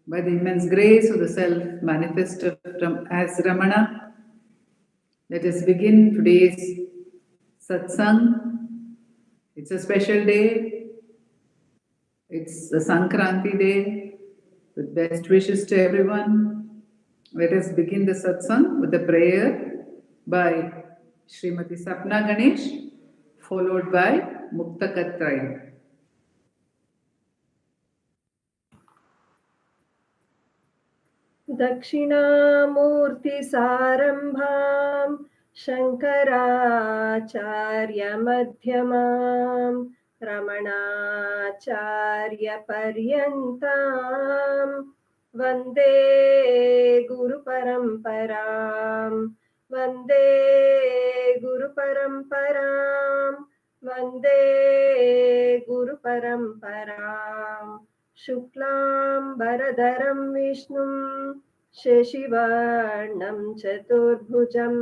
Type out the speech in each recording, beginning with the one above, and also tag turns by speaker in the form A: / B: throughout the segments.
A: by the immense grace of the Self manifested as Ramana. Let us begin today's Satsangh. It's a special day. It's the Sankranti day. With best wishes to everyone. Let us begin the Satsang with a prayer by Srimati Sapna Ganesh, followed by Muktakatraya.
B: दक्षिणामूर्तिसारम्भां शङ्कराचार्यमध्यमां रमणाचार्यपर्यन्तां वन्दे गुरुपरम्परां वन्दे गुरुपरम्परां वन्दे गुरुपरम्पराम् शुक्लाम्बरधरं विष्णुं शशिवर्णं चतुर्भुजं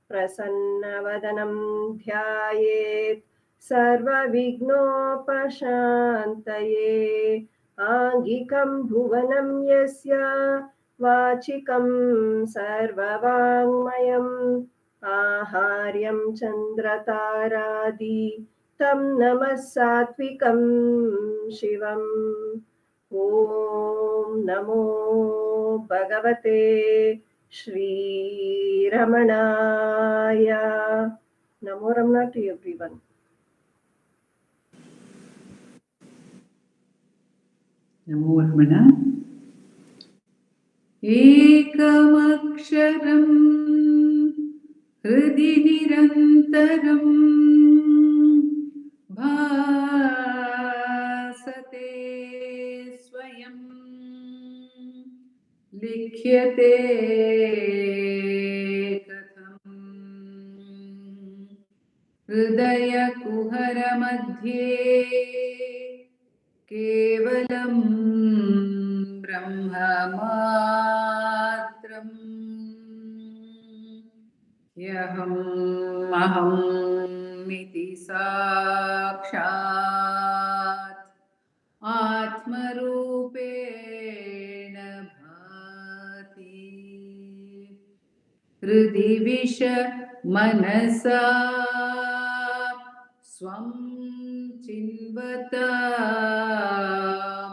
B: प्रसन्नवदनं ध्यायेत् सर्वविघ्नोपशान्तये आङ्गिकं भुवनं यस्य वाचिकं सर्ववाङ्मयम् आहार्यं चन्द्रतारादि तं नमः सात्विकं शिवम् ॐ नमो भगवते श्रीरमणाय. नमो रमणा to everyone.
A: नमो रमणा. एकमक्षरं हृदि निरन्तरं भासते स्वयं लिख्यते कथम् हृदयकुहरमध्ये केवलं ब्रह्ममात्रम् ह्यहमहमिति साक्षात् आत्मरूपेण भाति हृदि विष मनसा स्वं चिन्वता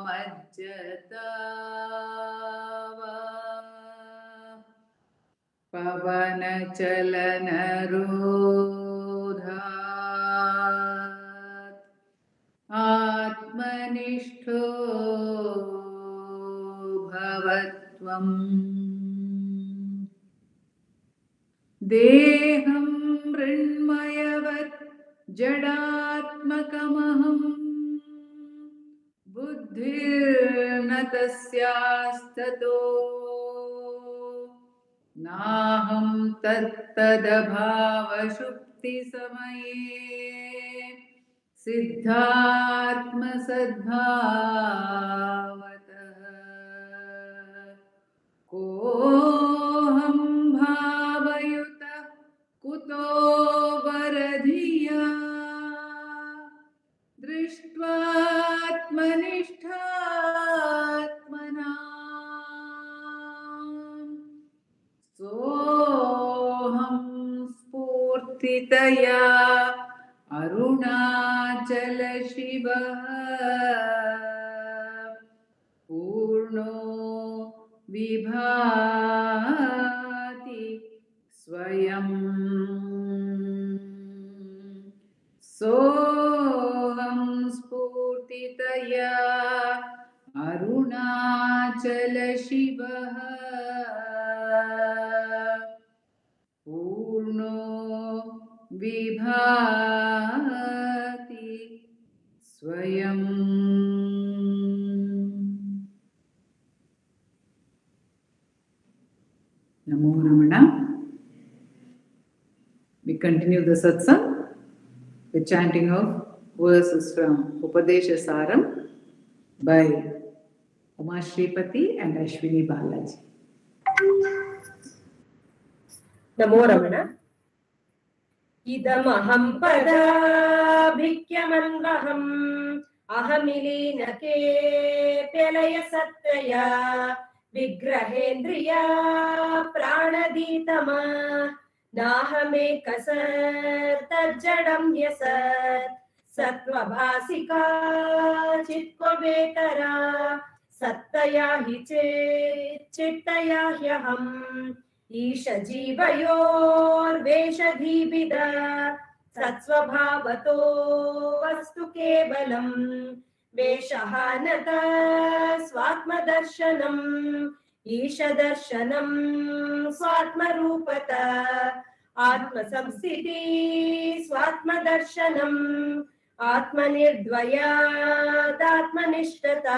A: मज्जता वा पवनचलनरोधात् आत्मनिष्ठो भवत्वम् देहं मृण्मयवत् जडात्मकमहं बुद्धिर्न तस्यास्ततो नाहं तत्तदभावशुप्तिसमये सिद्धात्मसद्भावतः कोऽहं भावयुतः कुतो वरधिया दृष्ट्वात्मनिष्ठात्मना सोऽहं स्फूर्तितया अरुणाचल शिवः पूर्णो विभाति स्वयं सोऽहं स्फूर्तितया अरुणाचल शिवः पूर्णो विभाति स्वयं. Namo Ramana. We continue the satsang with chanting of verses from Upadesha Saram by Uma Shripati and Ashwini Balaji.
B: Namo Ramana. Idamaham padaभिक्यमन्वहम् अहमिलीनके प्यलय सत्तया विग्रहेन्द्रिया प्राणदीतमा नाहमेकसर्तज्जडं यसत् सत्त्वभासिका चित्त्ववेतरा सत्तया हि चित्तया ह्यहम् ईशजीवयोर्वेषधीभिदा सत्स्वभावतो वस्तु केवलम् वेषः न स्वात्मदर्शनम् ईशदर्शनम् स्वात्मरूपता आत्मसंस्थिति स्वात्मदर्शनम् आत्मनिर्द्वयादात्मनिष्ठता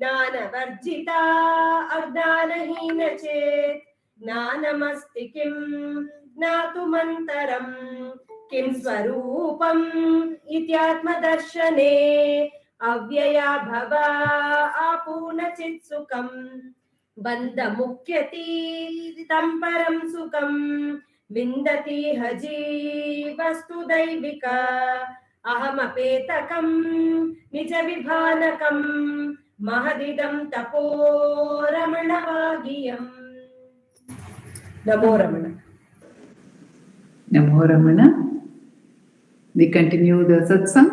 B: ज्ञानवर्जिता अज्ञानहीन चेत् ज्ञानमस्ति किं ज्ञातुमन्तरम् किं स्वरूपम् इत्यात्मदर्शने अव्यया भवा आपूर्णचित् सुखम् बन्धमुख्यतीतं परं सुखम् विन्दति ह जीवस्तु दैविका अहमपेतकम् निजविभानकम् महदिदं तपो रमणवागियम् नमो रमण
A: Namo Ramana. We continue the Satsang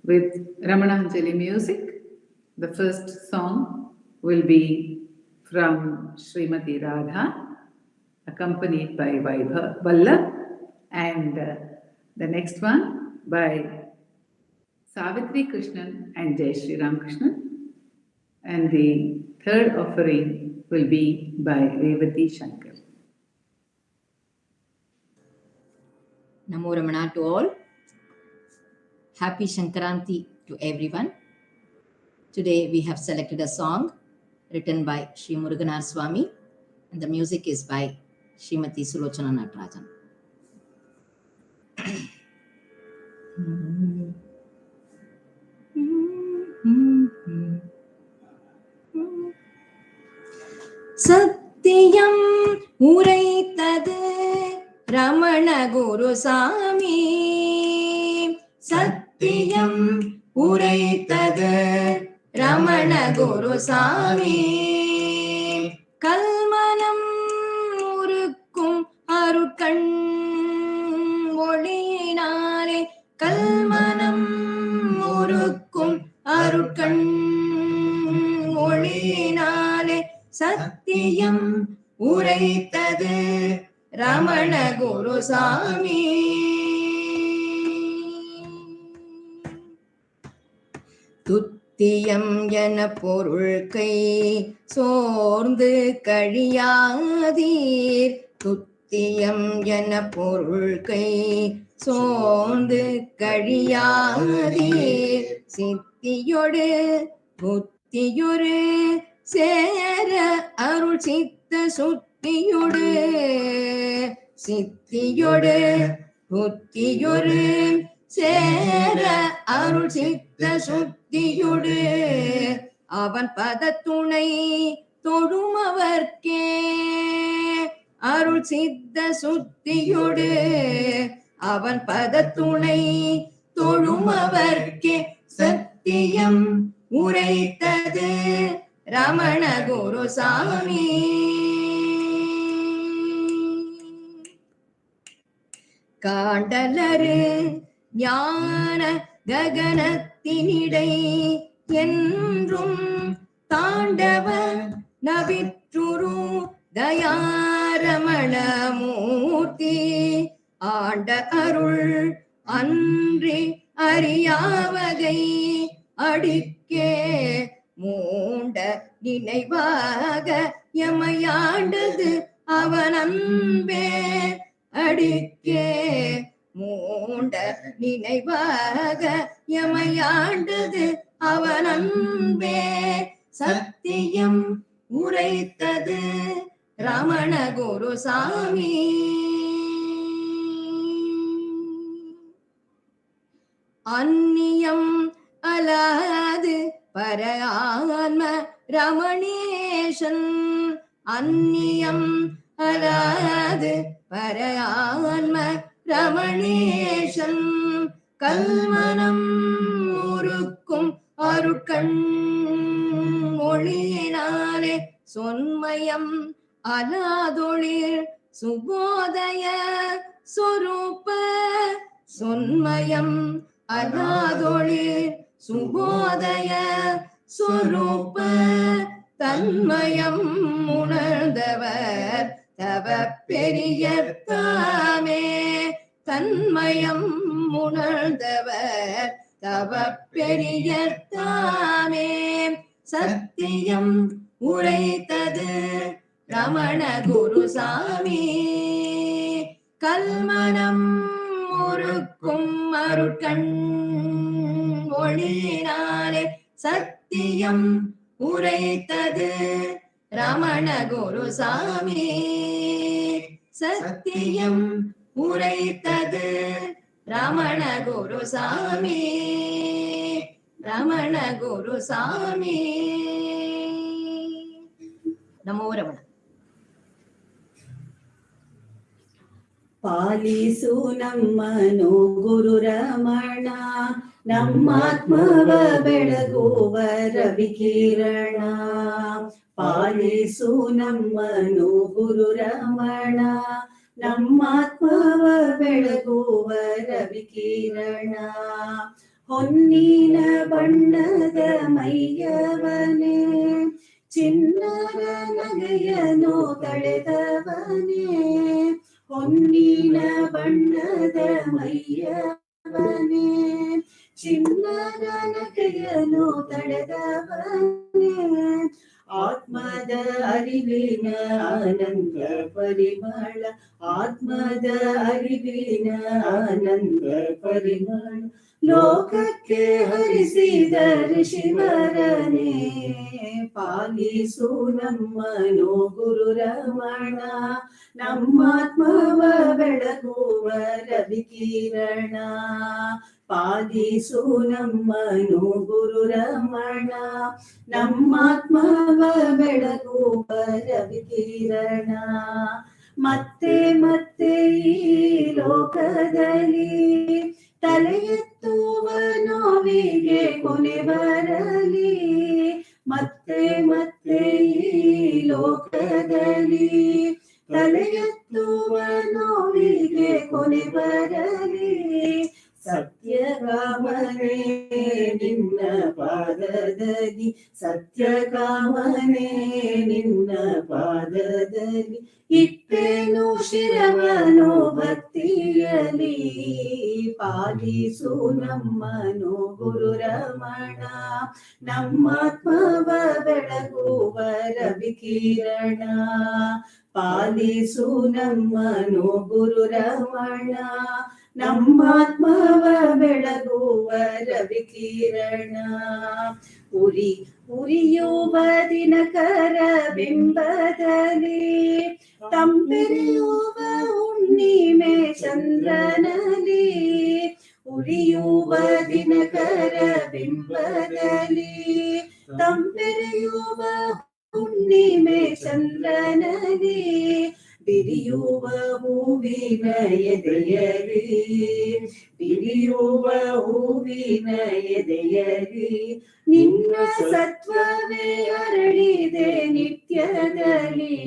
A: with Ramananjali music. The first song will be from Srimati Radha, accompanied by Vallabh, and the next one by Savitri Krishnan and Jai Shri Ram Krishnan. And the third offering will be by Revathi Shankar.
C: Namo Ramana to all. Happy Shankranti to everyone. Today we have selected a song written by Sri Muruganar Swami, and the music is by Srimati Sulochana Natarajan. Satyam uraitadu Ramana Guru Sami. Satyam uraitadu Ramana Guru Sami. Kalmanam urukkum arukkan ஒளியினாலே கல்மனம் உருக்கும் அருட்கண் ஒளியினாலே சத்தியம் உரைத்தது ரமண குருசாமி. துத்தியம் என பொருள்கை சோர்ந்து கழியாதீர். துத்தியம் என பொருள்கை சோர்ந்து கழியாதீர். சித்தியொடு புத்தியொரு சேர அருள் சித்த சுத்தியொடு. சித்தியொடு புத்தியொரு சேர அருள் சித்த சுத்தியொடு. அவன் பதத்துணை தொழுமவர்க்கே அருள் சித்த சுத்தியொடு. அவன் பதத்துணை தொழுமவர்க்கே சத்தியம் உரைத்தது ரமண குருசாமி. காண்டலரு ஞான ககனத்தினிடை என்றும் தாண்டவ நவிற்றுரு தயாரமண மூர்த்தி. ஆண்ட அருள் அன்றி அறியாவகை அடிக்கே மூண்ட நினைவாக எமையாண்டது அவன் அன்பே. அடிக்கே மூண்ட நினைவாக எமையாண்டது அவன் அன்பே. சத்தியம் உரைத்தது ரமண குருசாமி. அந்நியம் அலாது பரஆன்ம ரமணேசன். அந்நியம் அலாது பரஆன்ம ரமணேசன். கல்மனம் உருக்கு ஒளியினாலே சொன்மயம் அலாதொளிர் சுபோதய சொரூப சொன்மயம் அலாதொளிர் சுபோதய சொரூப தன்மயம் உணர்ந்தவர் தவ பெரிய தாமே தன்மயம் உணர்ந்தவர் தவ பெரிய தாமே சத்தியம் உரைத்தது ரமண குருசாமி கல்மனம் முறுக்கும் அருட்கண் ஒளியினாலே சத்தியம் உரைத்தது ரமண குருசாமி சத்தியம் உரைத்தது ரமண குருசாமி ரமண குருசாமி. நமோ ரமಣ.
D: ಪಾಲಿಸು ನಮ್ಮನು ಗುರು ರಮಣ, ನಮ್ಮಾತ್ಮವ ಬೆಳಗುವ ರವಿಕಿರಣ. ಪಾಲಿಸು ನಮ್ಮನು ಗುರು ರಮಣ, ನಮ್ಮಾತ್ಮವ ಬೆಳಗುವ ರವಿಕಿರಣ. ಹೊನ್ನಿನ ಬಣ್ಣದ ಮೈಯವನೇ, ಚಿನ್ನದ ನಗೆಯನು ತಳೆದವನೇ. ಹೊನ್ನಿನ ಬಣ್ಣದ ಮೈಯವನೇ, ಚಿನ್ನದ ನಗೆಯನು ತಳೆದವನೇ. ಆತ್ಮದ ಅರಿವಿನ ಆನಂದ ಪರಿಮಳ, ಆತ್ಮದ ಅರಿವಿನ ಆನಂದ ಪರಿಮಳ. ಲೋಕಕ್ಕೆ ಹರಿಸಿದ ಋಷಿವರನೇ, ಪಾಲಿಸು ನಮ್ಮನು ಗುರು ರಮಣ, ನಮ್ಮಾತ್ಮವ ಬೆಳಗುವ ರವಿಕಿರಣ. ಪಾಲಿಸು ನಮ್ಮನು ಗುರು ರಮಣ, ನಮ್ಮಾತ್ಮವ ಬೆಳಗುವ ರವಿಕಿರಣ. ಮತ್ತೆ ಮತ್ತೆ ಈ ಲೋಕದಲ್ಲಿ ತಲೆ ಎತ್ತುವ ನೋವಿಗೆ ಕೊನೆ ಬರಲಿ. ಮತ್ತೆ ಮತ್ತೆ ಈ ಲೋಕದಲ್ಲಿ ತಲೆ ಎತ್ತುವ ನೋವಿಗೆ ಕೊನೆ ಬರಲಿ. ಸತ್ಯಕಾಮನೇ ನಿನ್ನ ಪಾದದಲ್ಲಿ, ಸತ್ಯಕಾಮನೇ ನಿನ್ನ ಪಾದದಲ್ಲಿ. ಇಟ್ಟೇನು ಶಿರವನು ಭಕ್ತಿಯಲಿ, ಪಾಲಿಸು ನಮ್ಮನು ಗುರು ರಮಣ, ನಮ್ಮಾತ್ಮವ ಬೆಳಗುವ ರವಿಕಿರಣ. ಪಾಲಿಸು ನಮ್ಮನು ಗುರು ರಮಣ, ನಮ್ಮಾತ್ಮವ ಬೆಳಗುವ ರವಿಕಿರಣ. ಉರಿಯುವ ದಿನಕರ ಬಿಂಬದಲ್ಲಿ, ತಂಪೆರೆಯುವ ಹುಣ್ಣಿಮೆ ಚಂದ್ರನಲ್ಲಿ. ಉರಿಯುವ ದಿನಕರ ಬಿಂಬದಲ್ಲಿ, ತಂಪೆರೆಯುವ ಹುಣ್ಣಿಮೆ ಚಂದ್ರನಲ್ಲಿ. ಬಿರಿಯುವ ಹೂವಿನ ಎದೆಯಲಿ, ಬಿರಿಯುವ ಹೂವಿನ ಎದೆಯಲಿ. ನಿನ್ನ ಸತ್ವವೇ ಅರಳಿದೆ ನಿತ್ಯದಲ್ಲಿ,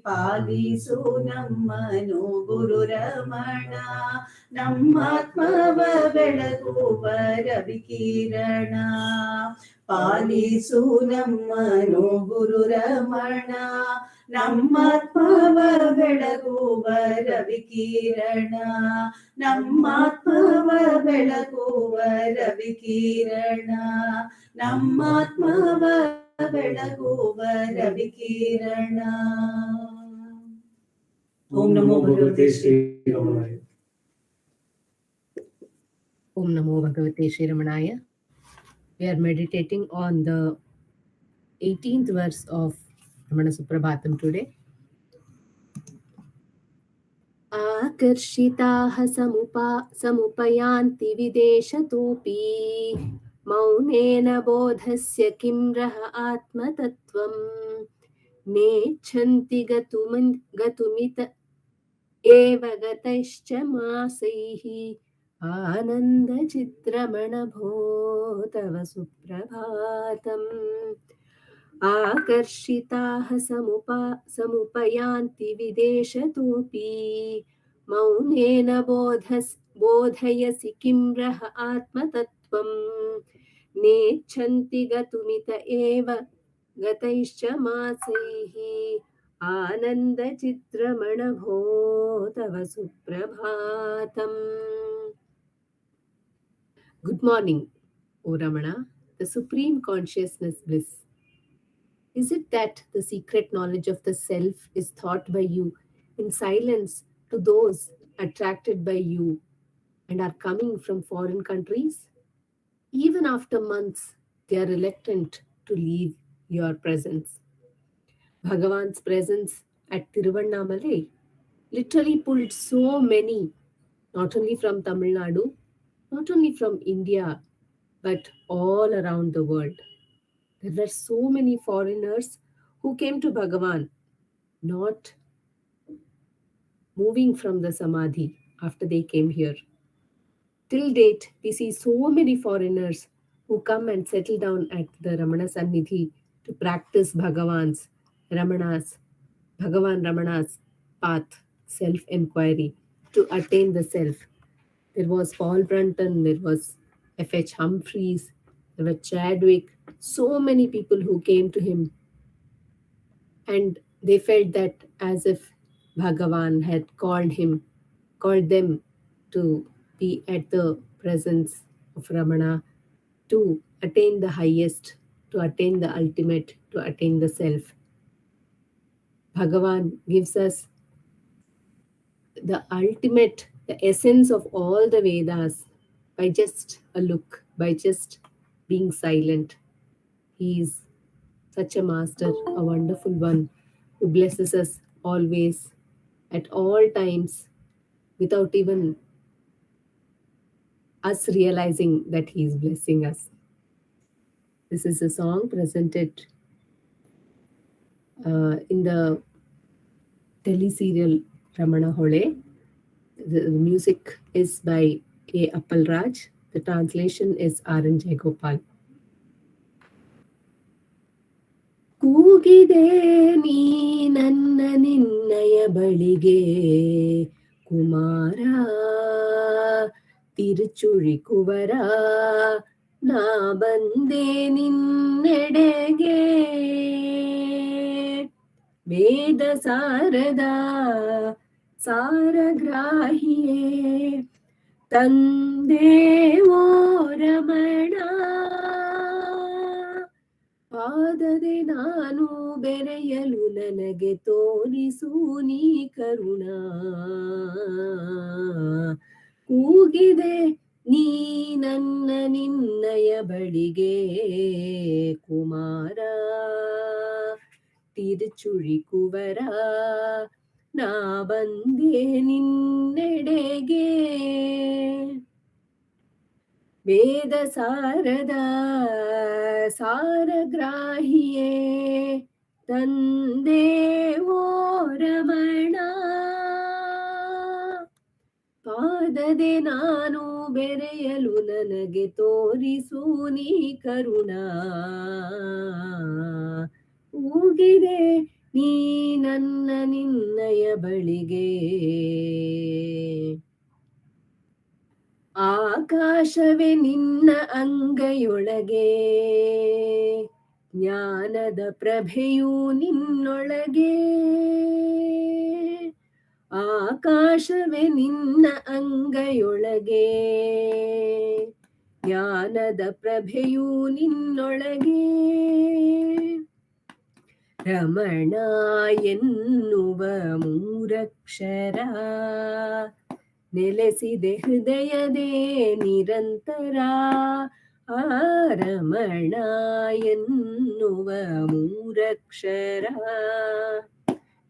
D: ಪಾಲಿಸು ನಮ್ಮನು ಗುರು ರಮಣ, ನಮ್ಮಾತ್ಮವ ಬೆಳಗುವ ರವಿಕಿರಣ. ಪಾಲಿಸು ನಮ್ಮನು ಗುರು ರಮಣ, ನಮ್ಮಾತ್ಮವ ಬೆಳಗುವ ರವಿಕಿರಣ. ನಮ್ಮಾತ್ಮವ ಬೆಳಗುವ ರವಿಕಿರಣ, ನಮ್ಮಾತ್ಮವ ಬೆಳಗುವ ರವಿಕಿರಣ. ಓಂ ನಮೋ ಭಗವತೆ Shri ರಮಣಾಯ.
E: Om Namo Bhagavate Shri Ramanaya. We are meditating on the 18th verse of Ramana Suprabhatam today. Akarshitaah samupayanti videshatopi maunena bodhasya kimrah atmatattvam nechanti gatumita eva gataischa masaihi आनन्दचित्रमण भो तव सुप्रभातम् आकर्षिताः समुपयान्ति विदेशतोऽपि मौनेन बोधयसि किं रः आत्मतत्त्वम् नेच्छन्ति गतुमित एव गतैश्च मासैः आनन्दचित्रमण भो तव सुप्रभातम्. Good morning, O Ramana, the supreme consciousness bliss. Is it that the secret knowledge of the self is taught by you in silence to those attracted by you and are coming from foreign countries? Even after months, they are reluctant to leave your presence. Bhagavan's presence at Tiruvannamalai literally pulled so many, not only from Tamil Nadu, not only from India, but all around the world. There were so many foreigners who came to Bhagavan, not moving from the Samadhi after they came here. Till date, we see so many foreigners who come and settle down at the Ramana Sannidhi to practice Bhagavan Ramana's path, self-inquiry, to attain the self. There was Paul Brunton, there was F.H. Humphreys, there were Chadwick, so many people who came to him, and they felt that as if Bhagavan had called them to be at the presence of Ramana, to attain the highest, to attain the ultimate, to attain the self. Bhagavan gives us the ultimate, the essence of all the Vedas by just a look, by just being silent. He is such a master, a wonderful one, who blesses us always, at all times, without even us realizing that he is blessing us. This is a song presented in the tele-serial Ramana Hole. The music is by A. Appalraj. The translation is R.N. Jayagopal. ಕೂಗಿದೆ ನೀ ನನ್ನ ನಿನ್ನಯ ಬಳಿಗೆ ಕುಮಾರ ತಿರುಚುಳಿ ಕುವರ ನಾ ಬಂದೆ ನಿನ್ನೆಡೆಗೆ ವೇದ ಸಾರದ ಸಾರಗ್ರಾಹಿಯೇ ತಂದೇವೋ ರಮಣ ಪಾದದೆ ನಾನು ಬೆರೆಯಲು ನನಗೆ ತೋರಿಸು ನೀ ಕರುಣ ಕೂಗಿದೆ ನೀ ನನ್ನ ನಿನ್ನಯ ಬಳಿಗೆ ಕುಮಾರ ತಿರುಚುಳಿ ಕುವರ ನಾ ಬಂದೆ ನಿನ್ನೆಡೆಗೆ ವೇದ ಸಾರದ ಸಾರಗ್ರಾಹಿಯೇ ತಂದೇವೋ ರಮಣ ಪಾದದೆ ನಾನು ಬೆರೆಯಲು ನನಗೆ ತೋರಿಸು ನೀ ಕರುಣ ಕೂಗಿದೆ ನೀ ನನ್ನ ನಿನ್ನಯ ಬಳಿಗೆ ಆಕಾಶವೇ ನಿನ್ನ ಅಂಗೈಯೊಳಗೆ ಜ್ಞಾನದ ಪ್ರಭೆಯು ನಿನ್ನೊಳಗೆ ಆಕಾಶವೇ ನಿನ್ನ ಅಂಗೈಯೊಳಗೆ ಜ್ಞಾನದ ಪ್ರಭೆಯು ನಿನ್ನೊಳಗೆ ರಮಣ ಎನ್ನುವ ಮೂರಕ್ಷರ ನೆಲೆಸಿದೆ ಹೃದಯದೇ ನಿರಂತರ ಆ ರಮಣ ಎನ್ನುವ ಮೂರಕ್ಷರ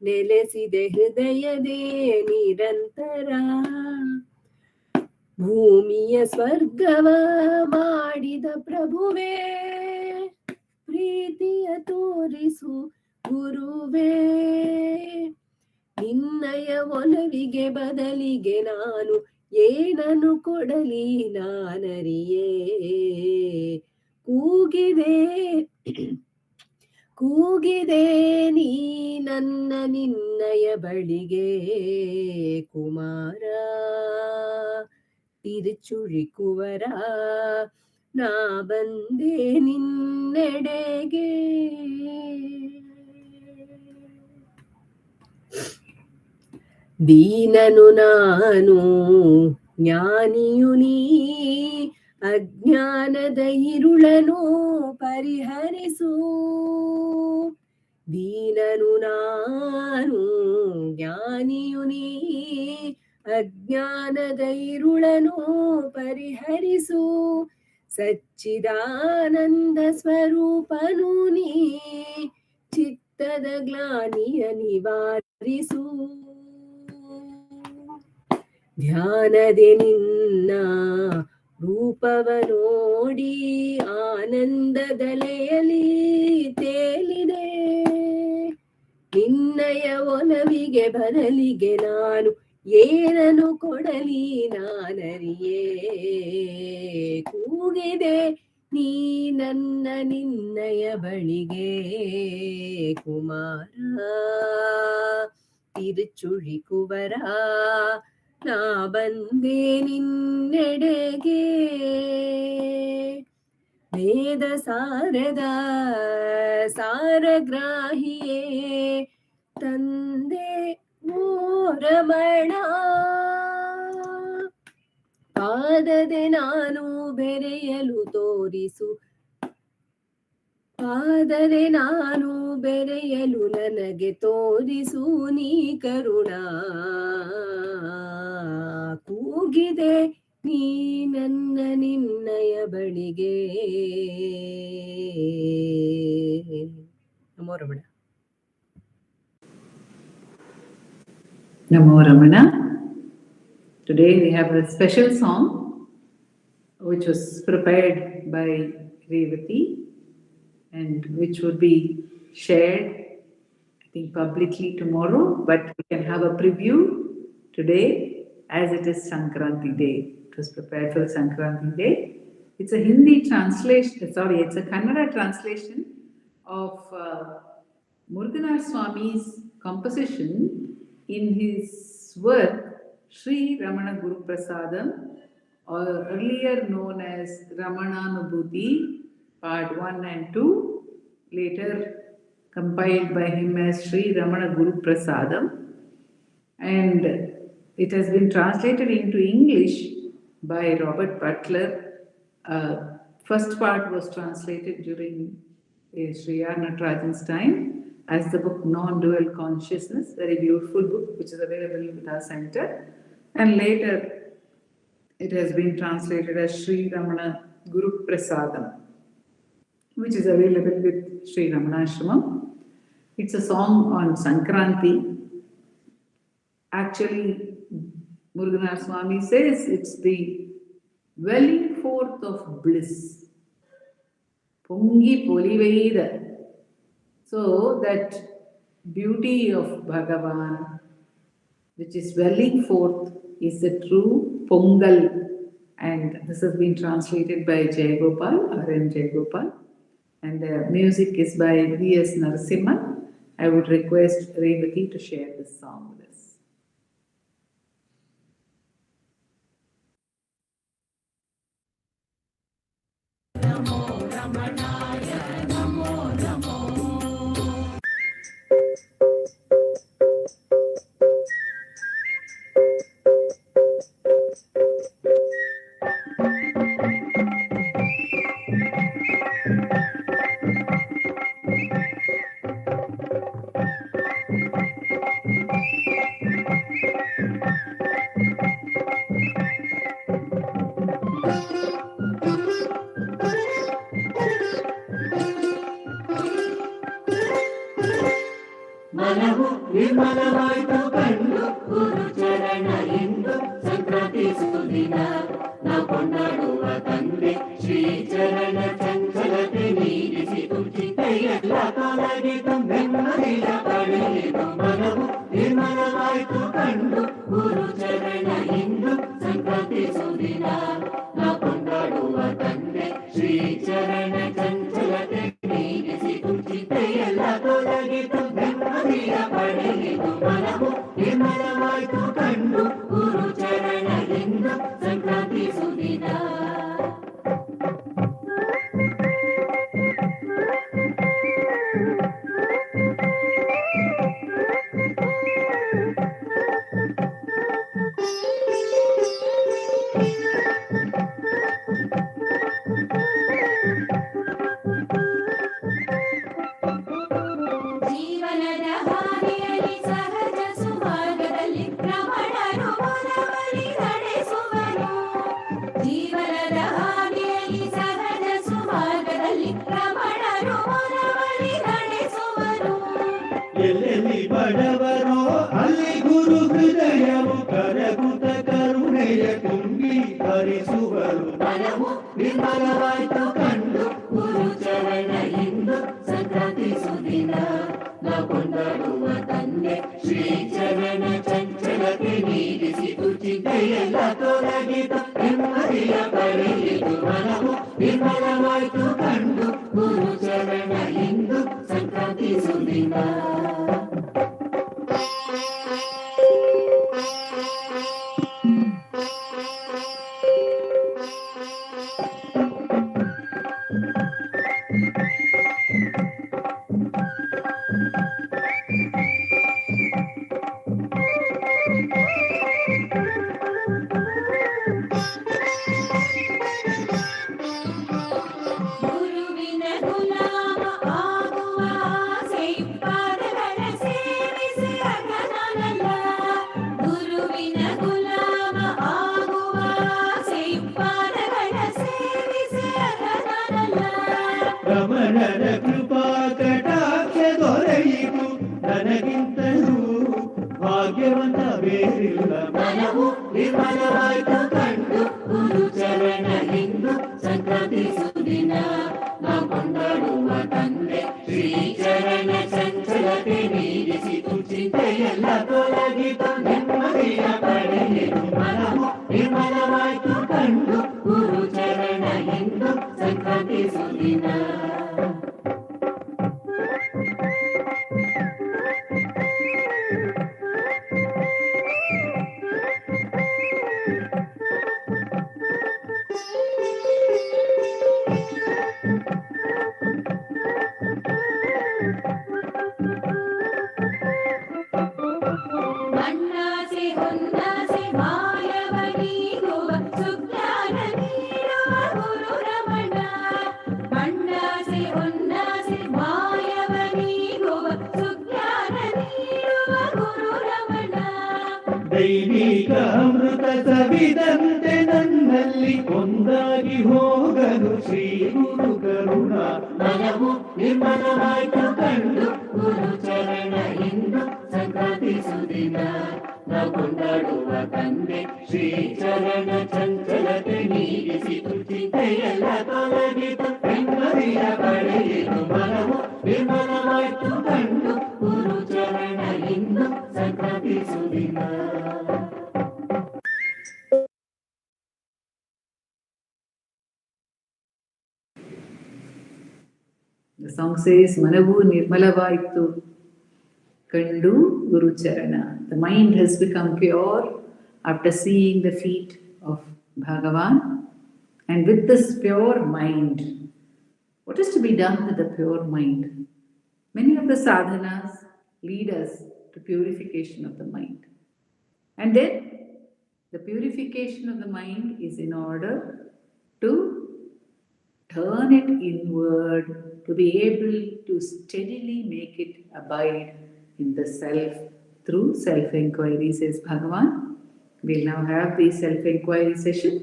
E: ನೆಲೆಸಿದೆ ಹೃದಯದೇ ನಿರಂತರ ಭೂಮಿಯ ಸ್ವರ್ಗವ ಮಾಡಿದ ಪ್ರಭುವೇ ಪ್ರೀತಿಯ ತೋರಿಸು ಗುರುವೇ ನಿನ್ನಯ ಒಲವಿಗೆ ಬದಲಿಗೆ ನಾನು ಏನನು ಕೊಡಲಿ ನಾನರಿಯೇ ಕೂಗಿದೆ ಕೂಗಿದೆ ನೀ ನನ್ನ ನಿನ್ನಯ ಬಳಿಗೆ ಕುಮಾರ ತಿರುಚುಳಿ ಕುವರ ನಾ ಬಂದೆ ನಿನ್ನೆಡೆಗೆ. ದೀನನು ನಾನು ಜ್ಞಾನಿಯು ನೀ ಅಜ್ಞಾನದ ಇರುಳನು ಪರಿಹರಿಸು. ದೀನನು ನಾನು ಜ್ಞಾನಿಯು ನೀ ಅಜ್ಞಾನದ ಇರುಳನು ಪರಿಹರಿಸು. ಸಚ್ಚಿದಾನಂದ ಸ್ವರೂಪನು ನೀ ಚಿತ್ತದ ಗ್ಲಾನಿಯ ನಿವಾರಿಸು. ಧ್ಯಾನದೆ ನಿನ್ನ ರೂಪವ ನೋಡಿ ಆನಂದದಲೆಯಲಿ ತೇಲಿದೆ. ನಿನ್ನಯ ಒಲವಿಗೆ ಬರಲಿಗೆ ನಾನು ಏನನು ಕೊಡಲಿ ನಾನರಿಯೇ ಕೂಗಿದೆ ನೀ ನನ್ನ ನಿನ್ನಯ ಬಳಿಗೆ ಕುಮಾರ ತಿರುಚುಳಿ ಕುವರ ನಾ ಬಂದೆ ನಿನ್ನೆಡೆಗೆ. ವೇದ ಸಾರದ ಸಾರಗ್ರಾಹಿಯೇ ತಂದೆ ಓ ರಮಣ. ಪಾದದೆ ನಾನು ಬೆರೆಯಲು ತೋರಿಸು. ಪಾದದೆ ನಾನು ಬೆರೆಯಲು ನನಗೆ ತೋರಿಸು ನೀ ಕರುಣ. ಕೂಗಿದೆ ನೀ ನನ್ನ ನಿನ್ನಯ ಬಳಿಗೆ. ನಮೋ Ramana.
A: Namo Ramana. Today we have a special song which was prepared by Revathi and which would be shared, I think, publicly tomorrow, but we can have a preview today as it is Sankranti Day. It was prepared for Sankranti Day. It's a Hindi translation, it's a Kannada translation of Muruganar Swami's composition in his work Sri Ramana Guru Prasadam, or earlier known as Ramananubhuti Part 1 and 2, later compiled by him as Sri Ramana Guru Prasadam, and it has been translated into English by Robert Butler. First part was translated during Sri R. Natarajan's time as the book Non-Dual Consciousness, very beautiful book which is available with our center, and later it has been translated as Sri Ramana Guru Prasadam, which is available with Sri Ramanashramam. It's a song on Sankranti. Actually, Muruganar Swami says it's the welling forth of bliss. Pongi polivaida. So that beauty of Bhagavan, which is welling forth, is the true Pongal. And this has been translated by Jayagopal, R.N. Jayagopal. And the music is by V.S. Narasimhan. I would request Revathi to share this song with us.
F: Namo Ramanaya, Namo Namo. ಮನವು ನಿರ್ಮಲವಾಯ್ತು ಕಂಡು ಗುರು ಚರಣ ಎಂದು ಸಂಕ್ರಾಂತಿ ಸುದಿನ ನಾವು ಕೊಂಡಾಡುವ ತಂದೆ ಶ್ರೀ ಚರಣ ಚಂಚಲತೆ ನೀರಿಸಿತು ಚಿತ್ತೆಯೆಲ್ಲ ಕಾಲಗಿತು ನೆಮ್ಮದಿಯ ಪಡೆಯಿತು. ಮನವು ನಿರ್ಮಲವಾಯ್ತು ಕಂಡು ಗುರು ಚರಣ ಎಂದು ಬಡವರೋ ಅಲ್ಲಿ ಗುರು ಹೃದಯವು ಕರಗುತ ಕರುಣೆಯ ತುಂಬಿ ಹರಿಸುವರು. ಮನವು ನಿರ್ಮಲವಾಯ್ತು ಕಂಡು ಗುರು ಚರಣ ಇಂದು ಸಂಕ್ರಾಂತಿ ಸುದಿನ ನಾವು ಕೊಂಡಾಡುವ ತಂದೆ ಶ್ರೀ ಚರಣ ಚಂಚಲತೆ ನೀಡಿಸಿತು ಚಿಂತೆಯೆಲ್ಲ ತೊಲಗಿತು ನೆಮ್ಮದಿಯ ಪಡೆಯಿತು. ಮನವು ನಿರ್ಮಲವಾಯ್ತು ಕಂಡು ಗುರು ಚರಣ ಇಂದು ಸಂಕ್ರಾಂತಿ ಸುದಿನ. ರಮಣರ ಕೃಪಾ ಕಟಾಕ್ಷ ದೊರೆಯಿತು ನನಗಿಂತಲೂ ಭಾಗ್ಯವಂತ ಬೇರಿಲ್ಲ. ಮನವು ನಿರ್ಮಲವಾಯ್ತು ಕಂಡು ಗುರು ಚರಣ ಇಂದು ಸಂಕ್ರಾಂತಿ ಸುದಿನ ನಾವು ಕೊಂಡಾಡುವ ತಂದೆ ಶ್ರೀ ಚರಣ ಚಂಚಲತೆ ನೀಡಿಸಿತು ಚಿಂತೆಯೆಲ್ಲ ತೊಲಗಿತು ನೆಮ್ಮದಿಯ ಪಡೆಯಿತು. ಮನವು ನಿರ್ಮಲವಾಯ್ತು ಕಂಡು ಗುರು ಚರಣ ಇಂದು ಸಂಕ್ರಾಂತಿ ಸುದಿನ. ಮಣ್ಣಾಸೆ ಹೊನ್ನಾಸೆ ಮಾಯವನಿಗುವ ಸುಜ್ಞಾನ ನೀಡುವ ಗುರು ರಮಣ. ಮಣ್ಣಾಸೆ ಹೊನ್ನಾಸೆ ಮಾಯವನಿಗುವ ಸುಜ್ಞಾನ ನೀಡುವ ಗುರು ರಮಣ. ದೈವಿಕ ಅಮೃತ ಸವಿದಂತೆ ನನ್ನಲ್ಲಿ ಒಂದಾಗಿ ಹೋಗಲು ಶ್ರೀ ಗುರು ಕರುಣ. ಮನವು ನಿರ್ಮಲವಾಯ್ತು ಕಂಡು ಗುರು ಚರಣ ಇಂದು ಸಂಕ್ರಾಂತಿ ಸುದಿನ ನಾವು ಕೊಂಡಾಡುವ ತಂದೆ ಶ್ರೀ ಚರಣ ಚಂಚಲತೆ ನೀಡಿಸಿತು ಚಿಂತೆಯೆಲ್ಲ ತೊಲಗಿತು ನೆಮ್ಮದಿಯ ಪಡೆಯಿತು. ಮನವು ನಿರ್ಮಲವಾಯ್ತು ಕಂಡು ಗುರು ಚರಣ ಇಂದು ಸಂಕ್ರಾಂತಿ ಸುದಿನ.
A: The song says, Manavu Nirmalavaitu Kandu Guru Charana. The mind has become pure after seeing the feet of Bhagavan. And with this pure mind, what is to be done with the pure mind? Many of the sadhanas lead us to purification of the mind. And then the purification of the mind is in order to turn it inward, to be able to steadily make it abide in the self through self-inquiry, says Bhagavan. We'll now have the self-inquiry session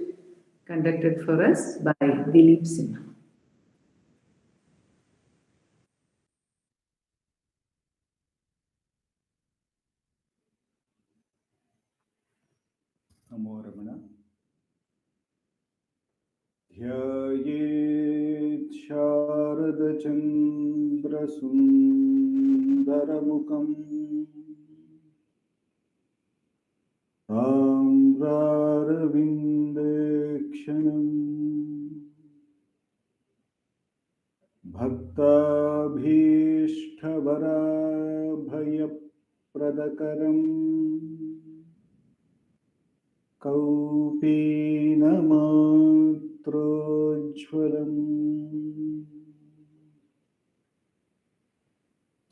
A: conducted for us by Dilip Sinha.
G: Namo Ramana. ध्यायेत् शारदचन्द्रसुन्दरमुखम् ताम्रारविन्देक्षणम् भक्ताभीष्टवराभयप्रदकरम् कौपीनमात्रोज्ज्वलम्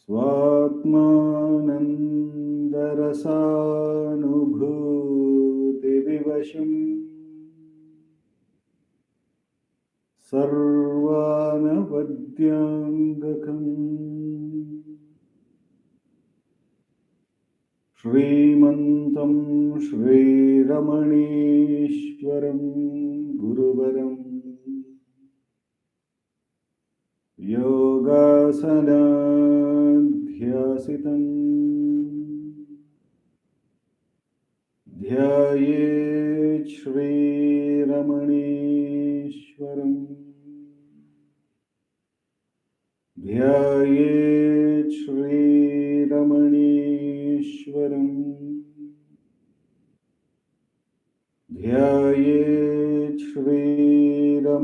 G: स्वात्मानन्दरसानुभूतिविवशम् सर्वानवद्याङ्गकम् श्रीमन्तं श्रीरमणेश्वरं गुरुवरम् योगासनाध्यासितं ध्यायेत् श्रीरमणीश्वरम् ध्यायेत् श्रीरमणीश्वरम् ध्यायेत् श्रीरमणीश्वरम्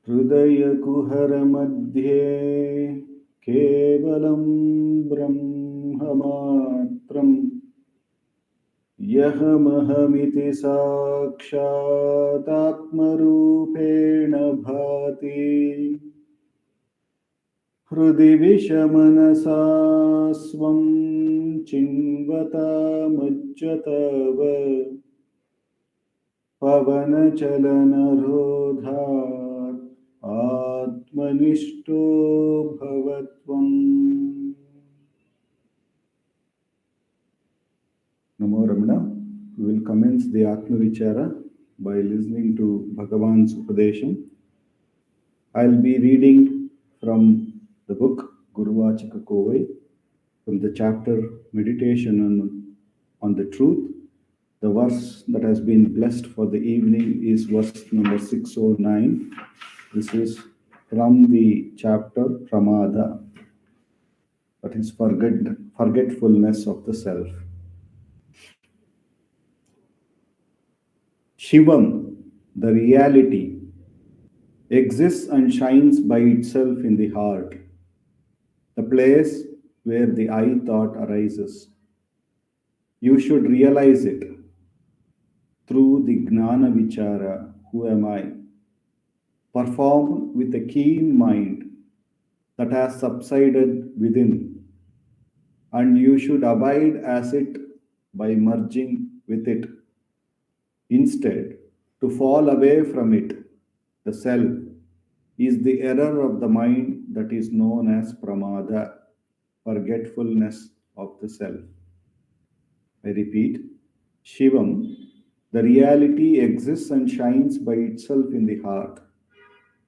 G: हृदयकुहरमध्ये केवलं ब्रह्ममात्रम् यहमहमिति साक्षादात्मरूपेण भाति हृदि विषमनसा स्वं चिन्वतामुच्यतव पवनचलनरोधात् आत्मनिष्ठो भवत्वम् Namo Ramana. We will commence the Atma Vichara by listening to Bhagavan's Upadesham. I'll be reading from the book Guruvachaka Kovai, from the chapter Meditation on the Truth. The verse that has been blessed for the evening is verse number 609. This is from the chapter Pramada, that is forgetfulness of the self. Shivam, the reality, exists and shines by itself in the heart, the place where the I thought arises. You should realize it through the Gnana Vichara, who am I? Perform with a keen mind that has subsided within, and you should abide as it by merging with it. Instead, to fall away from it, the self, is the error of the mind that is known as pramada, forgetfulness of the self. I repeat, Shivam, the reality exists and shines by itself in the heart,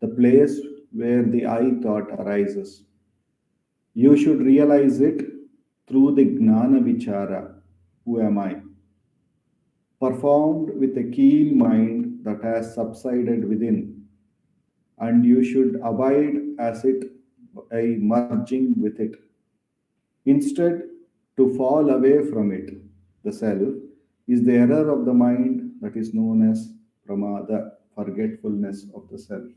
G: the place where the I thought arises. You should realize it through the Gnana Vichara, who am I? Performed with a keen mind that has subsided within, and you should abide as it by merging with it. Instead, to fall away from it, the self, is the error of the mind that is known as pramada, forgetfulness of the self.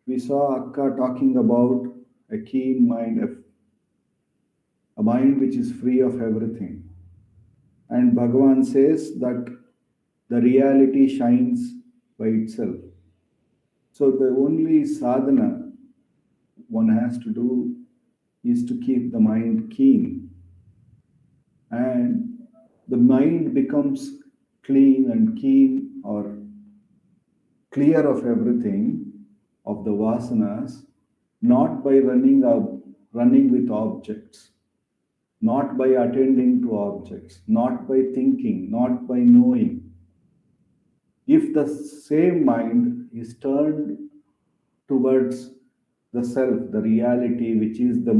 G: We saw Akka talking about a keen mind, a mind which is free of everything. And Bhagavan says that the reality shines by itself. So the only sadhana one has to do is to keep the mind keen. And the mind becomes clean and keen or clear of everything, of the vasanas, not by running with objects, not by attending to objects, not by thinking, not by knowing. If the same mind is turned towards the self, the reality, which is the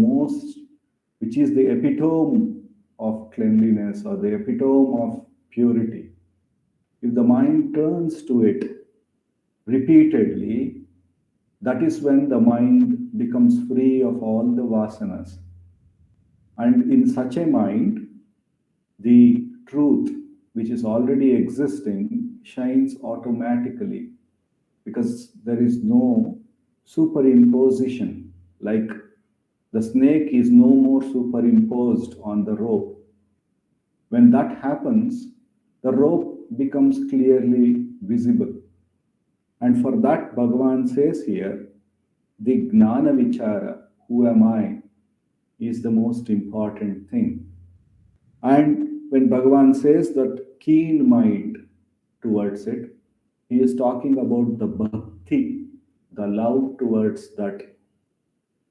G: epitome of cleanliness or the epitome of purity, if the mind turns to it repeatedly, that is when the mind becomes free of all the vasanas. And in such a mind, the truth, which is already existing, shines automatically, because there is no superimposition. Like the snake is no more superimposed on the rope. When that happens, the rope becomes clearly visible. And for that, Bhagavan says here, the Gnana Vichara, who am I, is the most important thing. And when Bhagavan says that keen mind towards it, he is talking about the bhakti, the love towards that,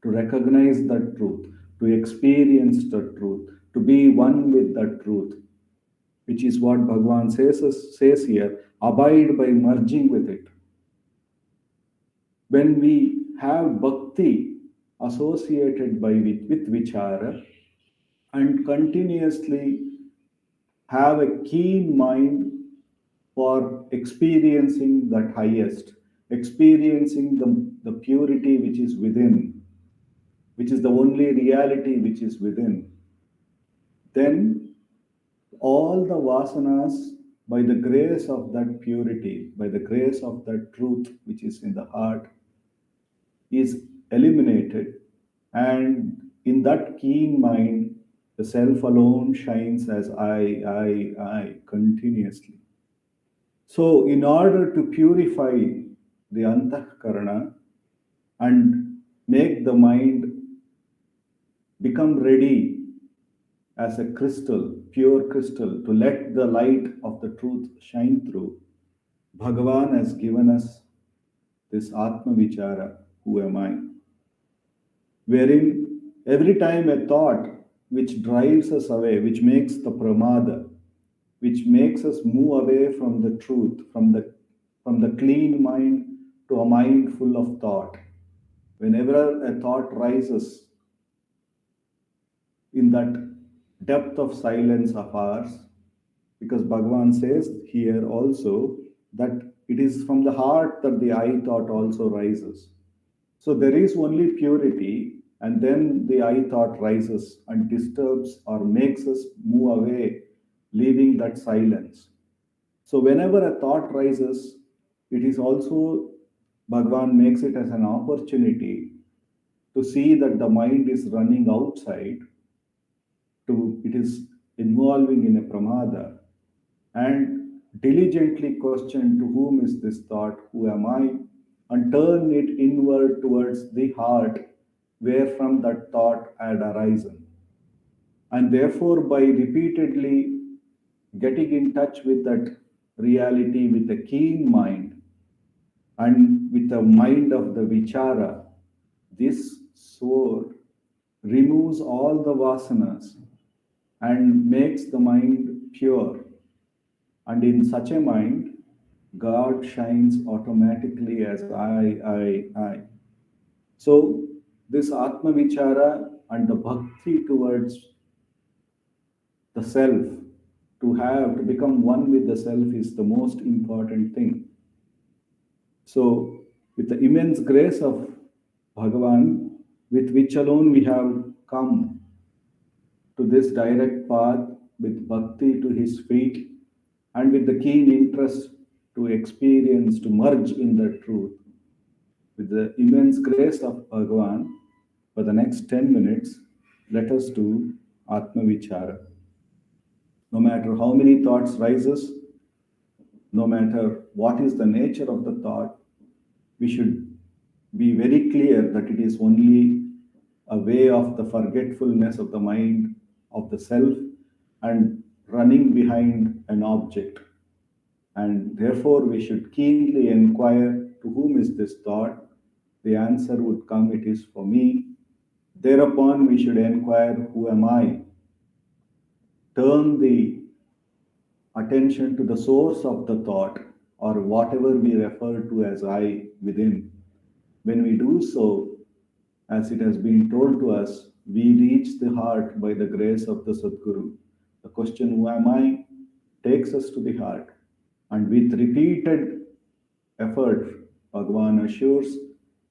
G: to recognize that truth, to experience the truth, to be one with that truth, which is what Bhagavan says here, abide by merging with it. When we have bhakti associated with vichara, and continuously have a keen mind for experiencing that highest, experiencing the purity which is within, which is the only reality which is within, then all the vasanas, by the grace of that purity, by the grace of that truth which is in the heart, is eliminated. And in that keen mind, the self alone shines as I continuously. So, in order to purify the antahkarana and make the mind become ready as a crystal, pure crystal, to let the light of the truth shine through, Bhagavan has given us this Atma Vichara, who am I? Wherein every time a thought which drives us away, which makes the pramada, which makes us move away from the truth, from the clean mind to a mind full of thought. Whenever a thought rises in that depth of silence of ours, because Bhagavan says here also that it is from the heart that the I thought also rises. So there is only purity, and then the I thought rises and disturbs or makes us move away, leaving that silence. So whenever a thought rises, it is also, Bhagavan makes it as an opportunity to see that the mind is running outside, it is involving in a pramada, and diligently question to whom is this thought, who am I, and turn it inward towards the heart where from that thought had arisen. And therefore, by repeatedly getting in touch with that reality with a keen mind and with the mind of the vichara, this sword removes all the vasanas and makes the mind pure. And in such a mind, God shines automatically as I. So, this Atma Vichara and the bhakti towards the self, to become one with the self, is the most important thing. So, with the immense grace of Bhagavan, with which alone we have come to this direct path, with bhakti to his feet, and with the keen interest to experience, to merge in the truth, with the immense grace of Bhagavan, for the next 10 minutes, let us do Atma Vichara. No matter how many thoughts rises, no matter what is the nature of the thought, we should be very clear that it is only a way of the forgetfulness of the mind, of the self, and running behind an object. And therefore, we should keenly inquire, to whom is this thought? The answer would come, it is for me. Thereupon, we should inquire, who am I? Turn the attention to the source of the thought, or whatever we refer to as I within. When we do so, as it has been told to us, we reach the heart by the grace of the Sadguru. The question, who am I, takes us to the heart. And with repeated effort, Bhagavan assures,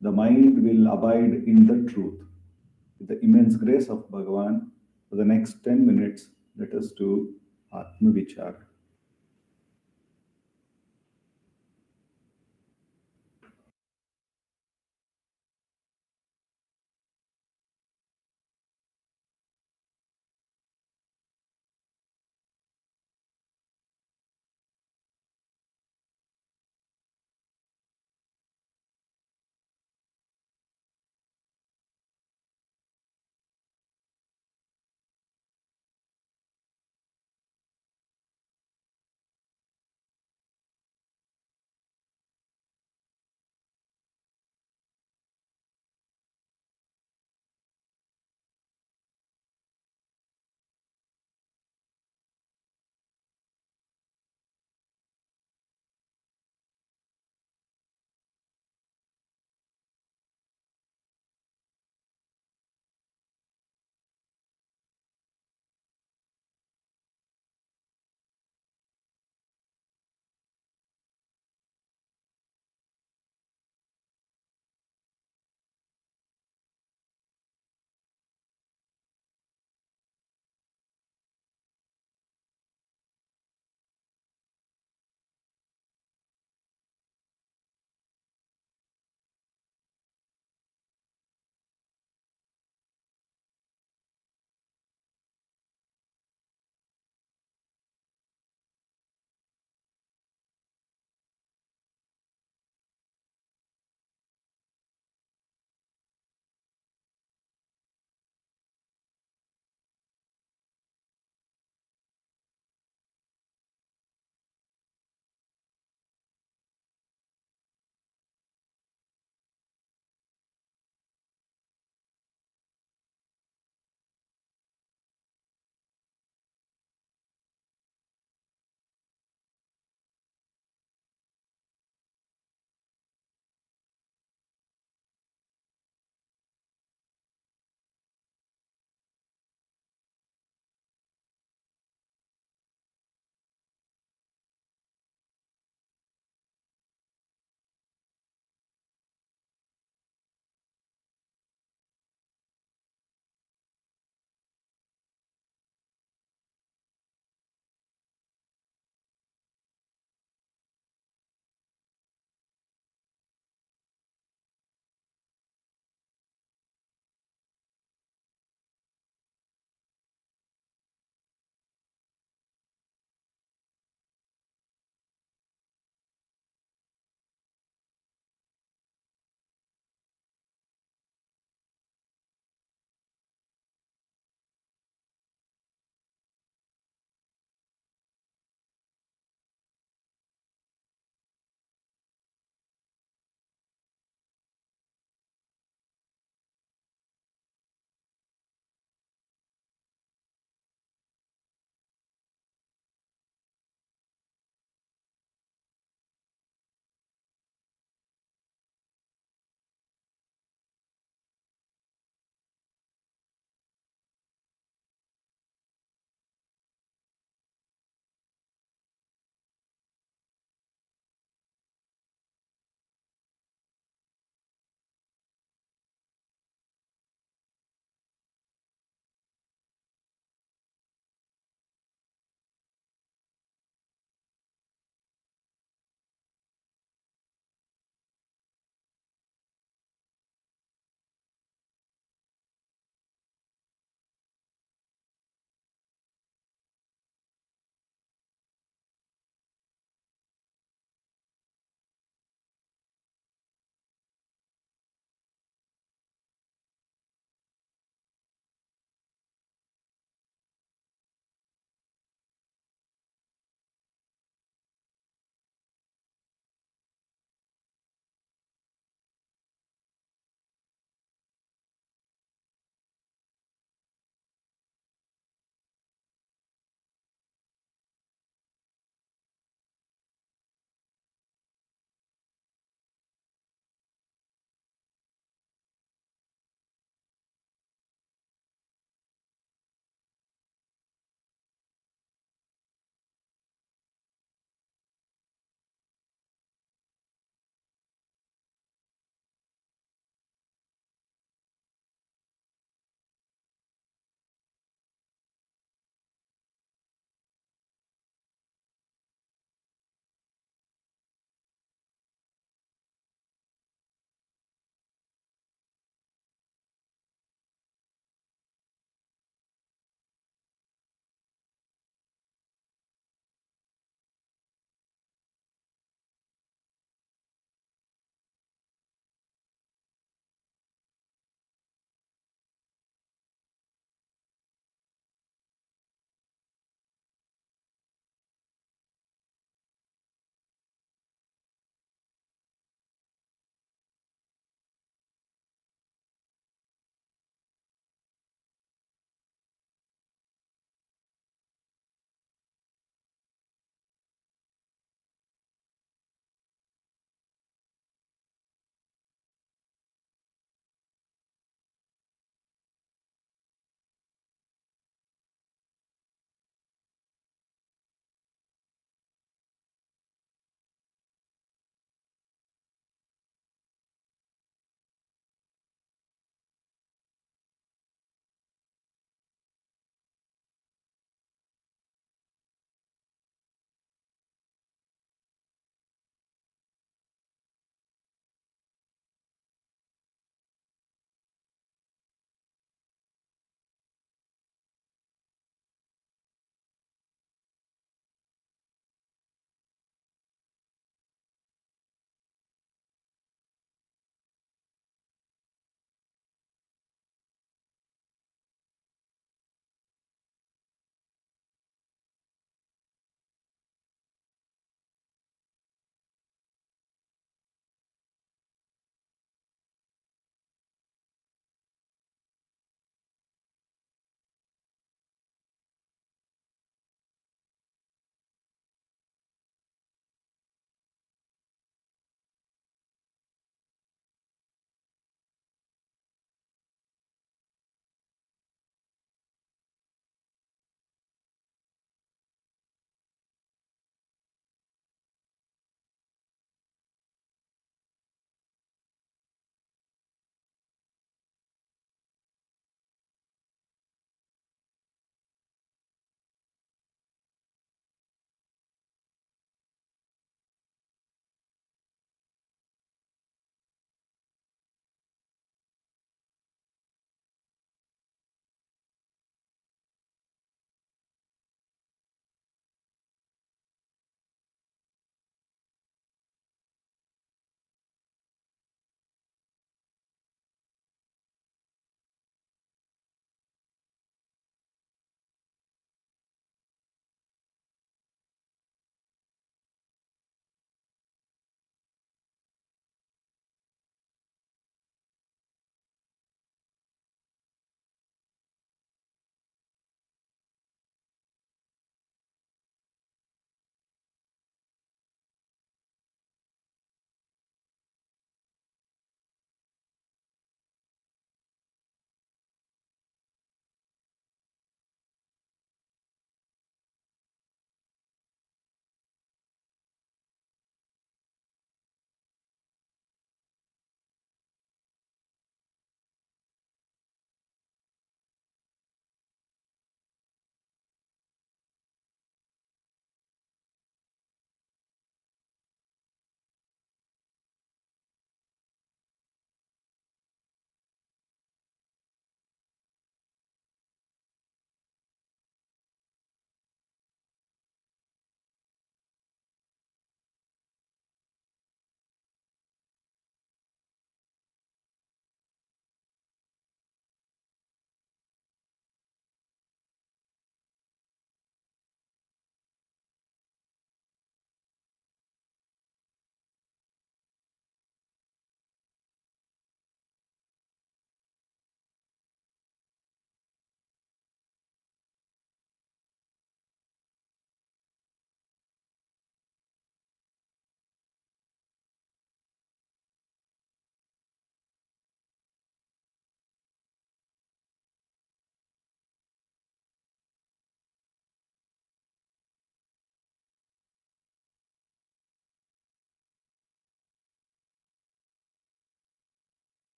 G: the mind will abide in the truth. With the immense grace of Bhagavan, for the next 10 minutes, let us do Atma Vichara.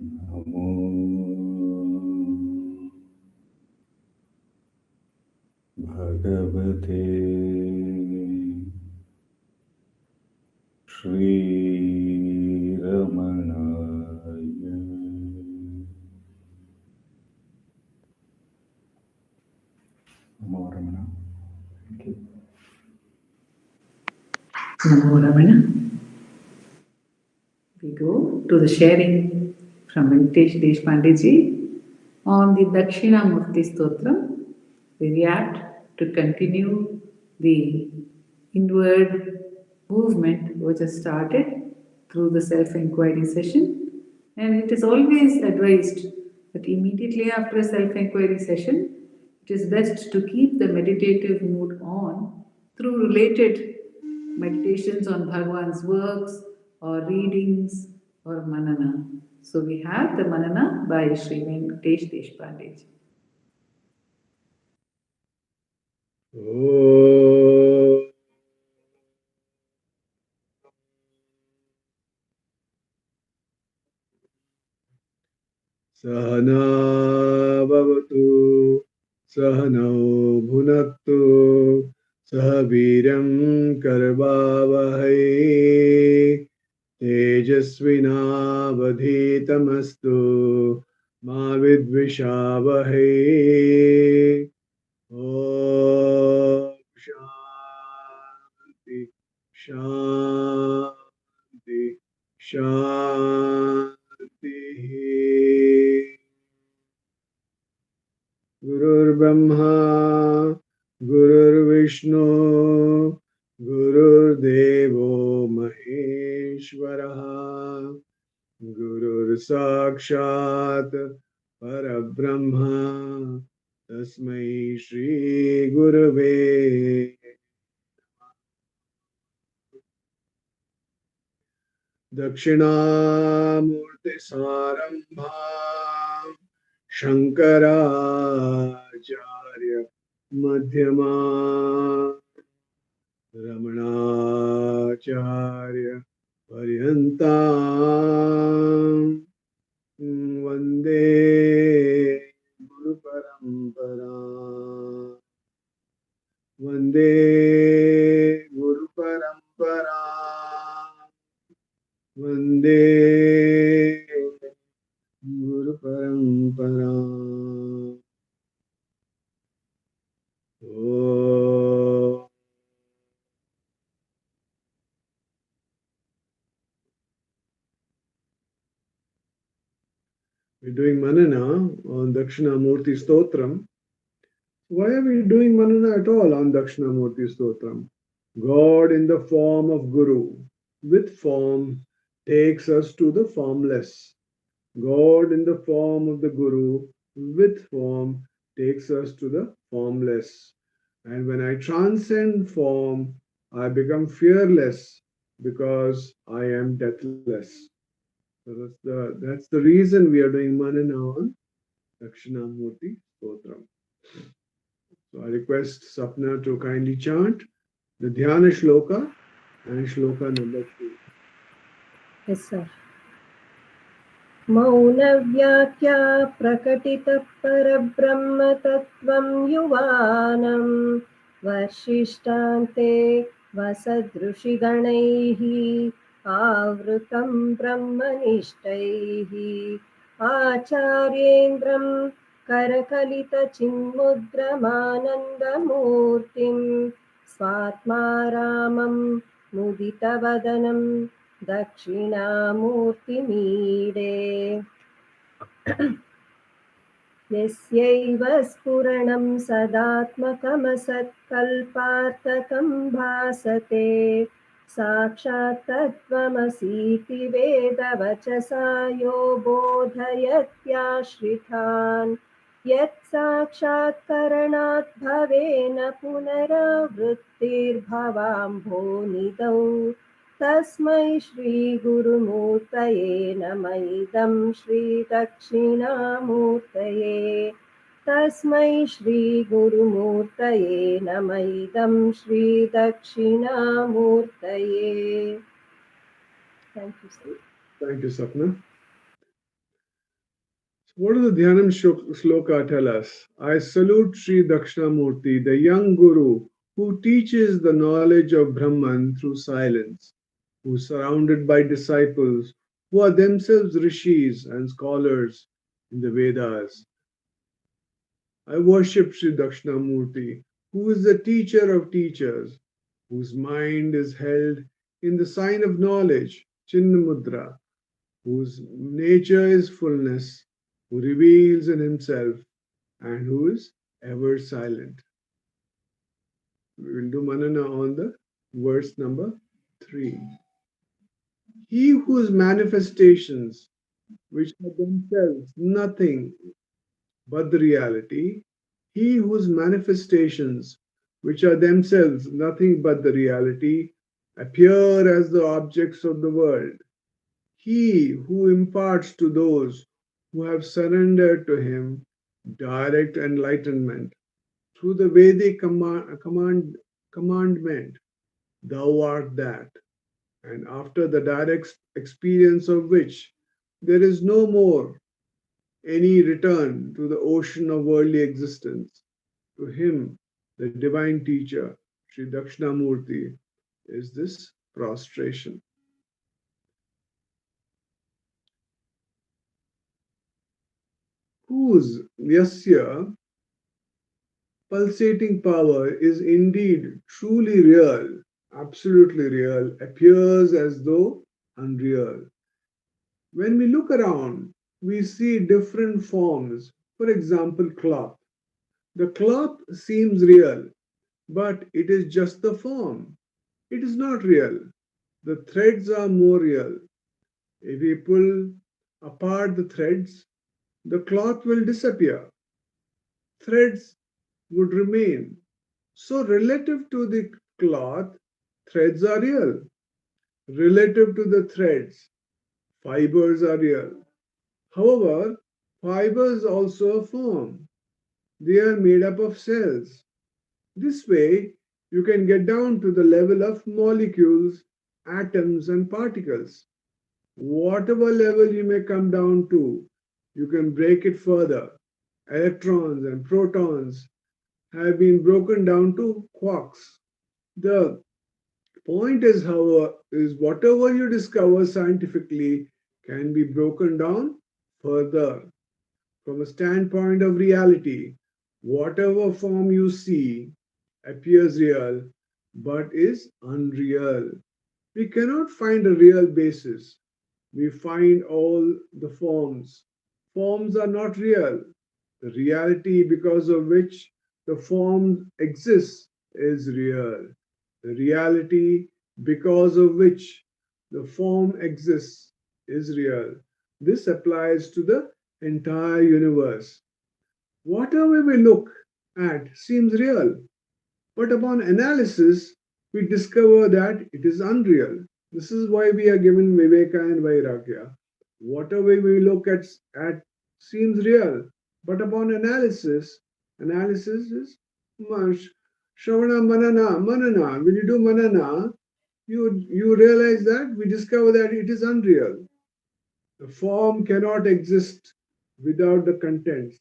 G: Namo Bhagavate Shri Ramanaya. Namo Ramana. Thank you.
A: Namo Ramana. We go to the sharing from Venkatesh Deshpandeji on the Dakshina Murti Stotram. Very apt to continue the inward movement which has started through the self-inquiry session. And it is always advised that immediately after a self-inquiry session, it is best to keep the meditative mood on through related meditations on Bhagwan's works or readings or manana. So we have the manana by Sri Venkatesh Deshpandeji.
H: Sahana bhavatu Sahano bhunaktu Sahaviram karvavahai Tejasvinavadhitamastu Ma vidvishavahai. Om Shanti Shanti Shanti. Gurur Brahma Gurur Vishnu Gurur Devo Maheshwaraha Gurur Sakshat Parabrahma Tasmai Shri Gurave Dakshinamurti Sarambham Shankaracharya Madhyama Ramanacharya Paryantam Vande Guru Parampara. Vande Guru Parampara. Vande Guru Parampara. Oh. We're doing manana on Dakshinamurti Stotram. Why are we doing manana at all on Dakshinamurti Stotram? God in the form of Guru with form takes us to the formless. God in the form of the Guru with form takes us to the formless. And when I transcend form, I become fearless because I am deathless. So that's the reason we are doing manana on Dakshinamurti Stotram. So I request Sapna to kindly chant the Dhyana Shloka and Shloka number 2.
B: Yes, sir. मौनव्याख्या प्रकटितः परब्रह्मतत्त्वं युवानं वर्षिष्टान्ते वसदृषिगणैः आवृतं ब्रह्मनिष्ठैः आचार्येन्द्रं करकलितचिन्मुद्रमानन्दमूर्तिं स्वात्मा रामं मुदितवदनं दक्षिणामूर्तिमीडे यस्यैव स्फुरणं सदात्मकमसत्कल्पार्थकं भासते साक्षात् तत्त्वमसीति वेदवचसा यो बोधयत्याश्रितान् यत् साक्षात्करणात् भवेन पुनरावृत्तिर्भवाम्भोनिधौ तस्मै श्रीगुरुमूर्तये नमः इदं श्रीदक्षिणामूर्तये तस्मै श्रीगुरुमूर्तये नम इदं श्रीदक्षिणामूर्तये. Thank you, sir.
H: Thank you, Sapna. What does the Dhyanam Sloka tell us? I salute Sri Dakshinamurti, the young Guru who teaches the knowledge of Brahman through silence, who is surrounded by disciples who are themselves rishis and scholars in the Vedas. I worship Sri Dakshinamurti, who is the teacher of teachers, whose mind is held in the sign of knowledge, Chinnamudra, whose nature is fullness, who reveals in himself, and who is ever silent. We will do manana on the verse number 3. He whose manifestations, which are themselves nothing but the reality, he whose manifestations, which are themselves nothing but the reality, appear as the objects of the world. He who imparts to those who have surrendered to him direct enlightenment through the Vedic commandment, thou art that, and after the direct experience of which there is no more any return to the ocean of worldly existence. To him, the divine teacher, Sri Dakshinamurti, is this prostration. Whose yasya pulsating power is indeed truly real, absolutely real, appears as though unreal. When we look around, we see different forms. For example, cloth. The cloth seems real, but it is just the form. It is not real. The threads are more real. If we pull apart the threads, the cloth will disappear. Threads would remain. So, relative to the cloth, threads are real. Relative to the threads, fibers are real. However, fibers also a form. They are made up of cells. This way, you can get down to the level of molecules, atoms, and particles. Whatever level you may come down to, you can break it further. Electrons and protons have been broken down to quarks. The point is, however, is whatever you discover scientifically can be broken down further. From a standpoint of reality, whatever form you see appears real but is unreal. We cannot find a real basis. We find all the forms. Forms are not real. The reality because of which the form exists is real. The reality because of which the form exists is real. This applies to the entire universe. Whatever we look at seems real, but upon analysis, we discover that it is unreal. This is why we are given Viveka and Vairagya. Whatever we look at seems real, but upon analysis is Shravana Manana. When you do Manana, you realize that we discover that it is unreal. The form cannot exist without the contents.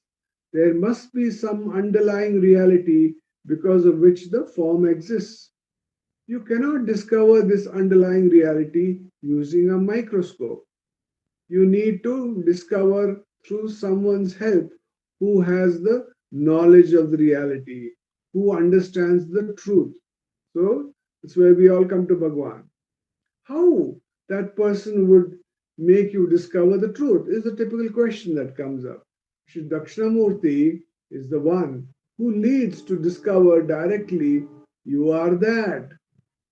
H: There must be some underlying reality because of which the form exists. You cannot discover this underlying reality using a microscope. You need to discover through someone's help who has the knowledge of the reality, who understands the truth. So that's where we all come to Bhagwan. How that person would make you discover the truth is the typical question that comes up. Sri Dakshinamurti is the one who leads to discover directly you are that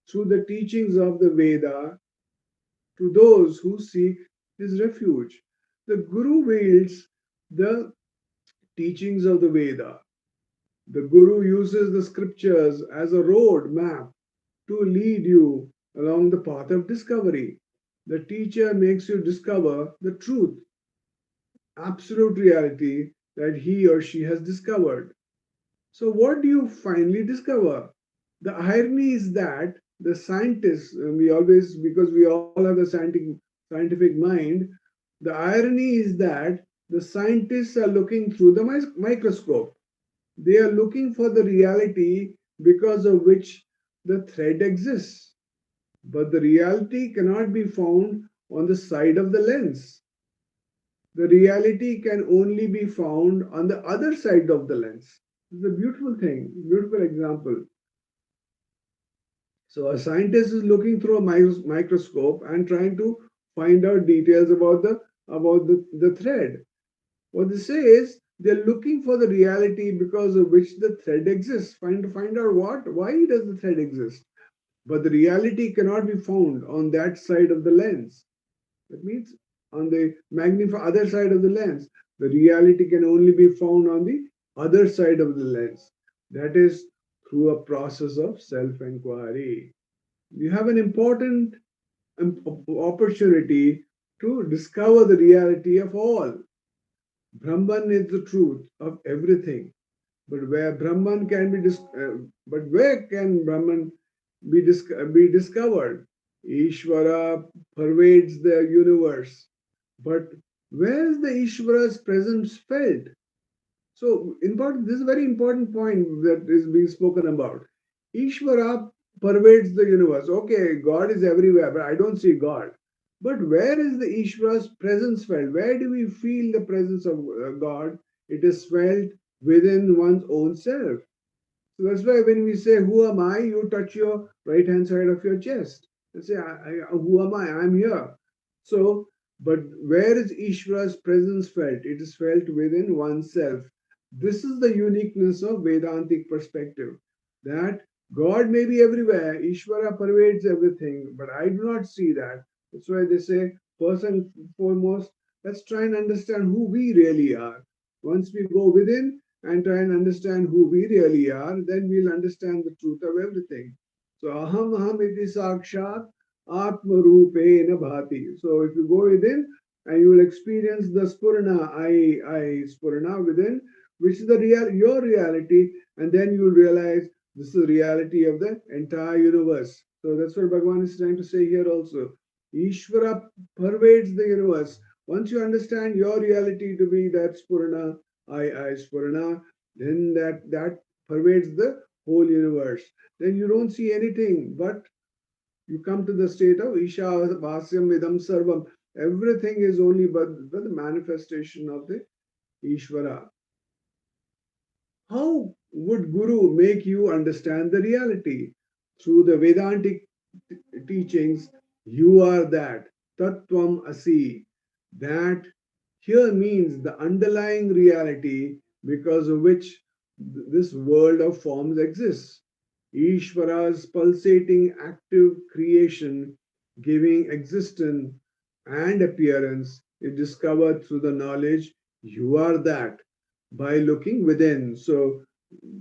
H: through the teachings of the Veda to those who seek his refuge. The Guru wields the teachings of the Veda. The Guru uses the scriptures as a road map to lead you along the path of discovery. The teacher makes you discover the truth, absolute reality that he or she has discovered. So, what do you finally discover? The irony is that the scientists, we always, because we all have the scientific mind, the irony is that the scientists are looking through the microscope. They are looking for the reality because of which the thread exists. But the reality cannot be found on the side of the lens. The reality can only be found on the other side of the lens. It's a beautiful thing, beautiful example. So a scientist is looking through a microscope and trying to find out details about the thread. What they say is they're looking for the reality because of which the thread exists. Find out why does the thread exist? But the reality cannot be found on that side of the lens. That means on the other side of the lens. The reality can only be found on the other side of the lens. That is through a process of self-inquiry. You have an important opportunity to discover the reality of all. Brahman is the truth of everything. But where Brahman can be but where can Brahman be discovered? Ishvara pervades the universe. But where is the Ishvara's presence felt? So important, this is a very important point that is being spoken about. Ishvara pervades the universe. Okay, God is everywhere, but I don't see God. But where is the Ishvara's presence felt? Where do we feel the presence of God? It is felt within one's own self. So that's why when we say, "Who am I?" you touch your right hand side of your chest and say, "Who am I? I'm here." So, but where is Ishvara's presence felt? It is felt within oneself. This is the uniqueness of Vedantic perspective, that God may be everywhere, Ishvara pervades everything, but I do not see that. That's why they say, first and foremost, let's try and understand who we really are. Once we go within and try and understand who we really are, then we'll understand the truth of everything. So, aham iti sakshat atma rupena bhati. So, if you go within and you will experience the spurna, I spurna within, which is your reality, and then you will realize this is the reality of the entire universe. So that's what Bhagavan is trying to say here also. Ishvara pervades the universe. Once you understand your reality to be that spurna, I spurna, then that pervades the whole universe. Then you don't see anything, but you come to the state of Isha Vasyam Vidam Sarvam. Everything is only but the manifestation of the Ishvara. How would Guru make you understand the reality? Through the Vedantic teachings, you are that, Tattvam Asi. That here means the underlying reality because of which this world of forms exists. Ishvara's pulsating active creation, giving existence and appearance, is discovered through the knowledge you are that by looking within. So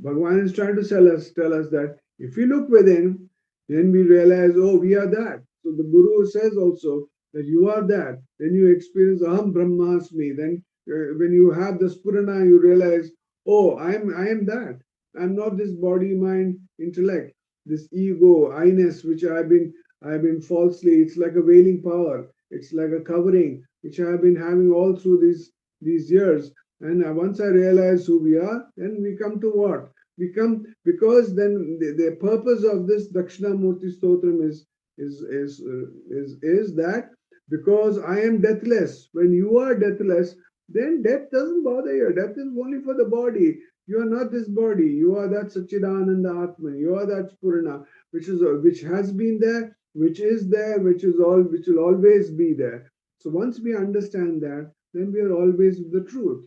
H: Bhagavan is trying to tell us that if we look within, then we realize, oh, we are that. So the Guru says also that you are that. Then you experience Aham Brahmasmi. Then when you have the Spurana, you realize, oh, I am that. I'm not this body, mind, intellect, this ego, I-ness, which I've been falsely. It's like a veiling power. It's like a covering which I have been having all through these years. And once I realize who we are, then we come to what? We come because then the purpose of this Dakshinamurti Stotram is that because I am deathless. When you are deathless, then death doesn't bother you. Death is only for the body. You are not this body. You are that Satchidananda Atman. You are that Spurana, which has been there, which is there, which will always be there. So once we understand that, then we are always with the truth.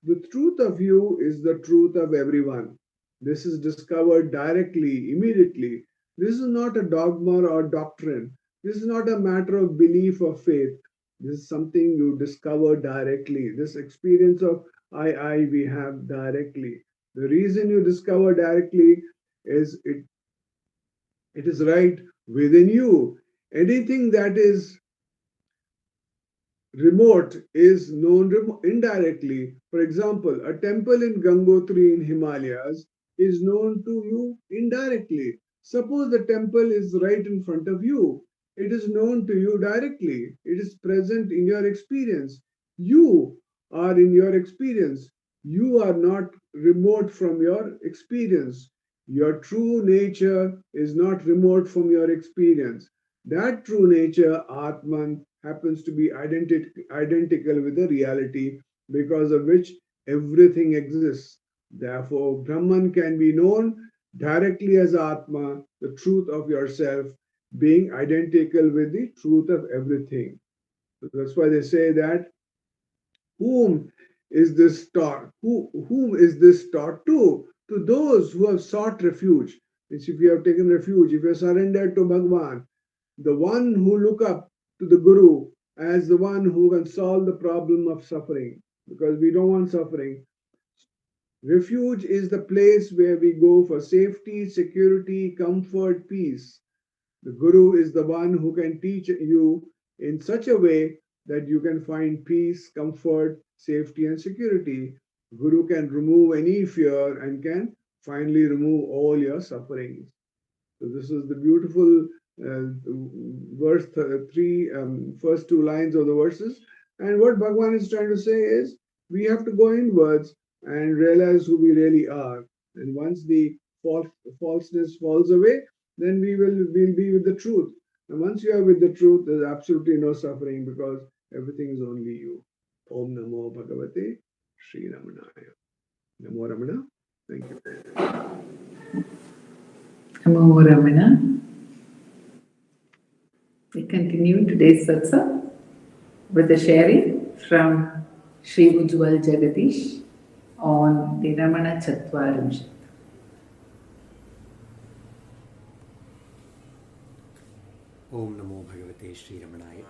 H: The truth of you is the truth of everyone. This is discovered directly, immediately. This is not a dogma or doctrine. This is not a matter of belief or faith. This is something you discover directly. This experience of I, we have directly. The reason you discover directly is it is right within you. Anything that is remote is known indirectly. For example, a temple in Gangotri in Himalayas is known to you indirectly. Suppose the temple is right in front of you. It is known to you directly. It is present in your experience. You are in your experience. You are not remote from your experience. Your true nature is not remote from your experience. That true nature, Atman, happens to be identical with the reality because of which everything exists. Therefore, Brahman can be known directly as Atma, the truth of yourself, being identical with the truth of everything. So that's why they say that whom is this taught? Whom is this taught to? To those who have sought refuge. Means if you have taken refuge, if you have surrendered to Bhagwan, the one who look up to the Guru as the one who can solve the problem of suffering, because we don't want suffering. Refuge is the place where we go for safety, security, comfort, peace. The Guru is the one who can teach you in such a way that you can find peace, comfort, safety, and security. Guru can remove any fear and can finally remove all your sufferings. So this is the beautiful verse first two lines of the verses. And what Bhagwan is trying to say is we have to go inwards and realize who we really are. And once the falseness falls away, then we'll be with the truth. And once you are with the truth, there's absolutely no suffering because everything is only you. Om Namo Bhagavate Sri Ramanaya. Namo Ramana. Thank you.
A: Namo Ramana. We continue today's satsang with the sharing from Sri Ujjwal Jagadish on the Ramanacentre Bengaluru.
I: Om Namo Bhagavate Sri Ramanaya.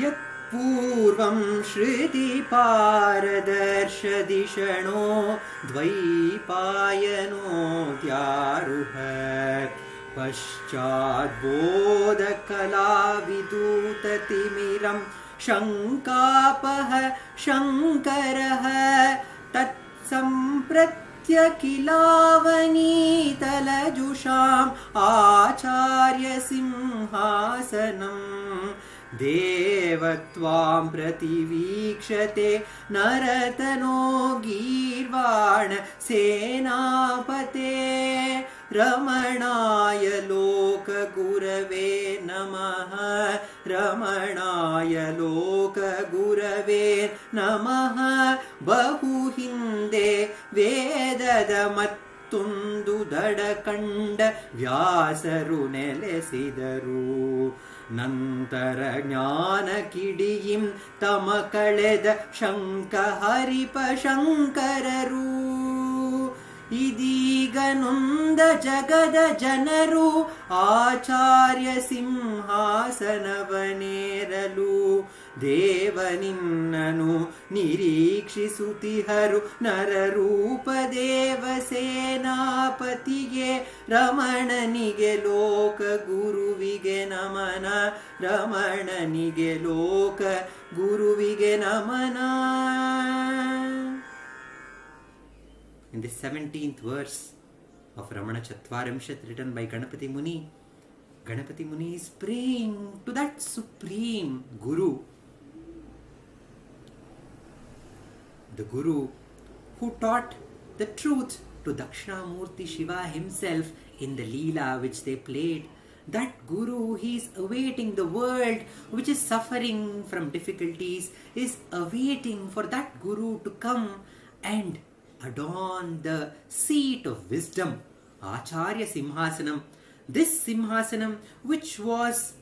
I: Yat Purvam Shriti Paradarshadishano Dvaipayano Dhyaruha Paschad Bodhakala Vidutatimiram Shankapah Shankaraha Tat Kilavanitalajushaam Acharya Simhasanam Devatvam Prativikshate Naratano Girvana Senapate Ramanaya Loka Gurave Namaha Ramanaya Loka Gurave Namaha Bahu Hinde Vedada Mattundu Dadakanda Vyasaru Nelesidaru Nantara Jnana Kidiyim Tamakaleda Shanka Haripa Shankararu Idiganunda Jagada Janaru Acharya Simhasanavanerelu Devaninnanu Nirikshisuತಿಹರು ನರರೂಪ ದೇವಸೇನಾಪತಿಗೆ ರಮಣನಿಗೆ ಲೋಕ ಗುರುವಿಗೆ ನಮನ ರಮಣನಿಗೆ ಲೋಕ ಗುರುವಿಗೆ ನಮನ. In the 17th verse of Ramanacentre written by Ganapati Muni is praying to that supreme Guru, the Guru who taught the truth to Dakshinamurti Shiva himself in the Leela which they played. That Guru, he is awaiting the world which is suffering from difficulties, is awaiting for that Guru to come and adorn the seat of wisdom, Acharya Simhasanam. This Simhasanam which was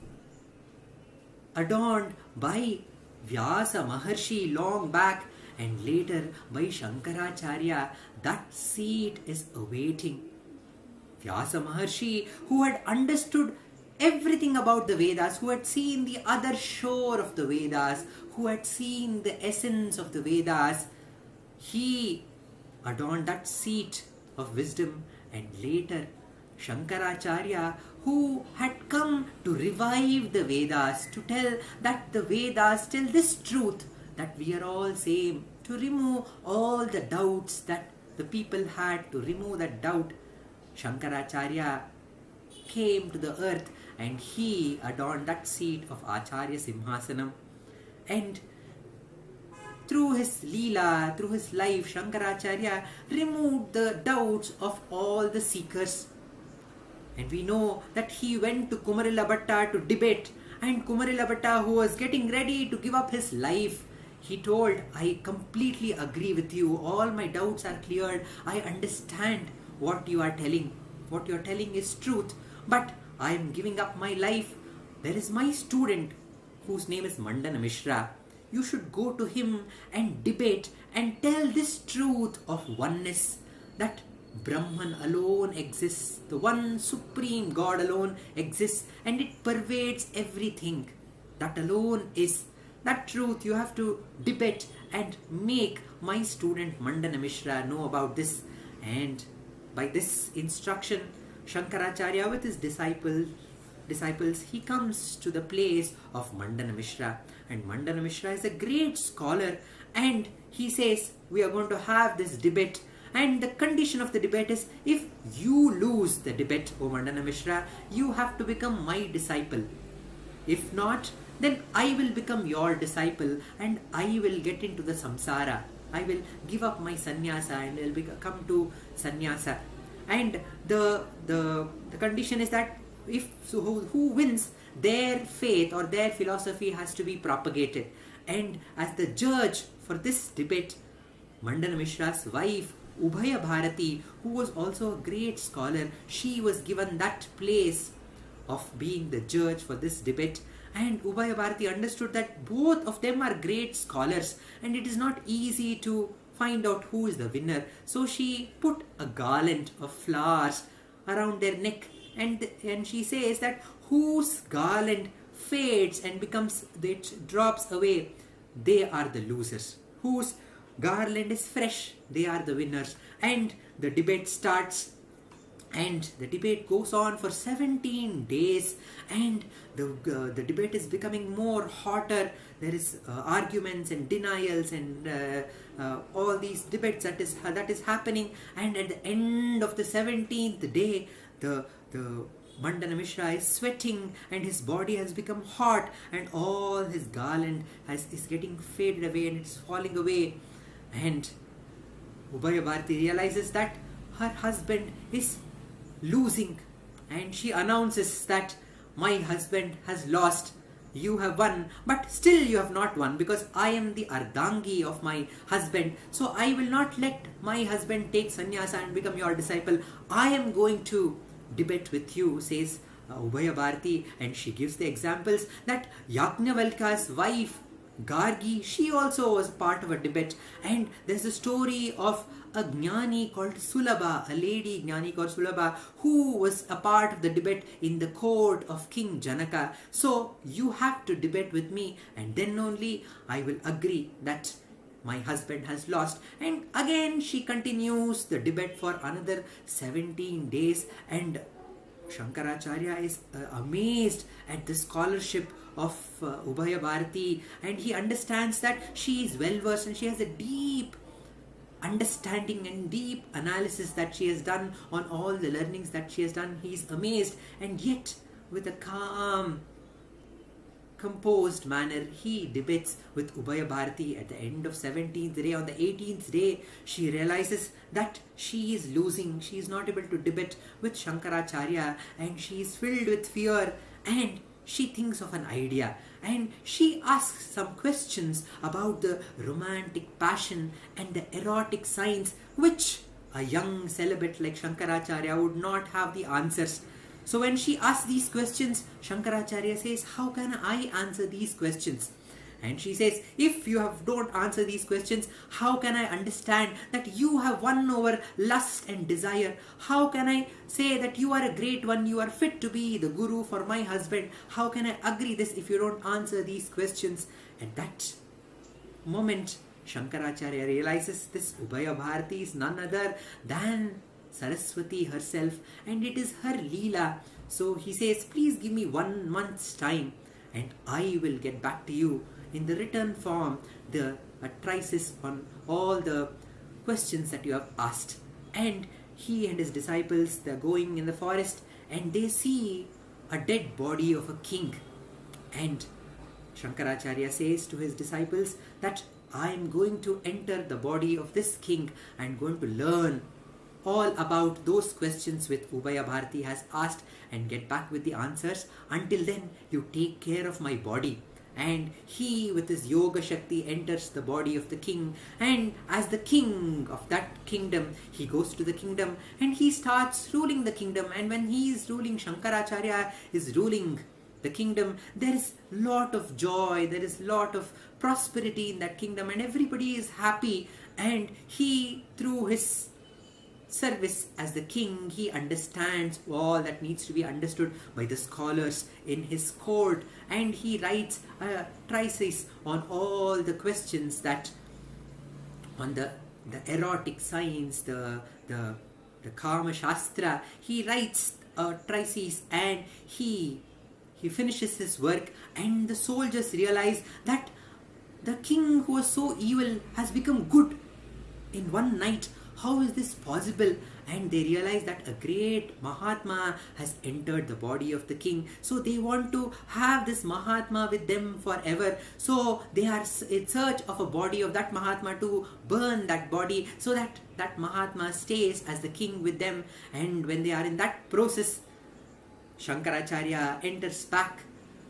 I: adorned by Vyasa Maharshi long back and later by Shankaracharya, that seat is awaiting. Vyasa Maharshi, who had understood everything about the Vedas, who had seen the other shore of the Vedas, who had seen the essence of the Vedas, he adorned that seat of wisdom. And later Shankaracharya, who had come to revive the Vedas, to tell that the Vedas tell this truth, that we are all same, to remove all the doubts that the people had, to remove that doubt. Shankaracharya came to the earth and he adorned that seat of Acharya Simhasanam. And through his Leela, through his life, Shankaracharya removed the doubts of all the seekers. And we know that he went to Kumarila Bhatta to debate, and Kumarila Bhatta, who was getting ready to give up his life, he told, I completely agree with you, all my doubts are cleared, I understand what you are telling. What you are telling is truth, but I am giving up my life. There is my student whose name is Mandana Mishra. You should go to him and debate and tell this truth of oneness, that Brahman alone exists, the one supreme God alone exists, and it pervades everything. That alone is that truth. You have to debate and make my student Mandana Mishra know about this. And by this instruction, Shankaracharya with his disciples, he comes to the place of Mandana Mishra. And Mandana Mishra is a great scholar, and he says, we are going to have this debate. And the condition of the debate is, if you lose the debate, O Mandana Mishra, you have to become my disciple. If not, then I will become your disciple and I will get into the samsara. I will give up my sannyasa and will come to sannyasa. And the condition is that who wins, their faith or their philosophy has to be propagated. And as the judge for this debate, Mandana Mishra's wife, Ubhaya Bharati, who was also a great scholar, she was given that place of being the judge for this debate. And Ubhaya Bharati understood that both of them are great scholars and it is not easy to find out who is the winner. So she put a garland of flowers around their neck, and she says that whose garland fades and it drops away, they are the losers. Whose garland is fresh, they are the winners. And the debate starts, and the debate goes on for 17 days, and the debate is becoming more hotter. There is arguments and denials and all these debates that is happening. And at the end of the 17th day, the Mandana Mishra is sweating and his body has become hot, and all his garland is getting faded away and it's falling away. And Ubhaya Bharati realizes that her husband is losing, and she announces that my husband has lost, you have won, but still you have not won, because I am the Ardhangi of my husband, so I will not let my husband take sannyasa and become your disciple. I am going to debate with you, says Ubhaya Bharati. And she gives the examples that Yajnavalkya's wife Gargi, she also was part of a debate. And there's a story of a jnani called Sulabha, a lady jnani called Sulabha, who was a part of the debate in the court of King Janaka. So you have to debate with me, and then only I will agree that my husband has lost. And again she continues the debate for another 17 days. And Shankaracharya is amazed at the scholarship of Ubhaya Bharati, and he understands that she is well versed and she has a deep understanding and deep analysis that she has done on all the learnings that she has done. He is amazed, and yet with a calm, composed manner, he debates with Ubhaya Bharati. At the end of 17th day, on the 18th day, she realizes that she is losing. She is not able to debate with Shankaracharya, and she is filled with fear, and she thinks of an idea, and she asks some questions about the romantic passion and the erotic signs, which a young celibate like Shankaracharya would not have the answers. So when she asks these questions, Shankaracharya says, how can I answer these questions? And she says, if you don't answer these questions, how can I understand that you have won over lust and desire? How can I say that you are a great one, you are fit to be the guru for my husband? How can I agree this if you don't answer these questions? At that moment, Shankaracharya realizes this Ubhaya Bharati is none other than Saraswati herself, and it is her Leela. So he says, please give me 1 month's time and I will get back to you in the written form, the treatise on all the questions that you have asked. And he and his disciples, they're going in the forest and they see a dead body of a king. And Shankaracharya says to his disciples that I am going to enter the body of this king. I am going to learn all about those questions which Ubaya Bharati has asked and get back with the answers. Until then, you take care of my body. And he with his yoga shakti enters the body of the king, and as the king of that kingdom, he goes to the kingdom and he starts ruling the kingdom. And when he is ruling, Shankaracharya is ruling the kingdom, there is lot of joy, there is lot of prosperity in that kingdom, and everybody is happy. And he, through his service as the king, he understands all that needs to be understood by the scholars in his court, and he writes a treatise on all the questions that on the erotic science, the Kama Shastra. He writes a treatise and he finishes his work, and the soldiers realize that the king who was so evil has become good in one night. How is this possible? And they realize that a great Mahatma has entered the body of the king. So they want to have this Mahatma with them forever. So they are in search of a body of that Mahatma to burn that body so that that Mahatma stays as the king with them. And when they are in that process, Shankaracharya enters back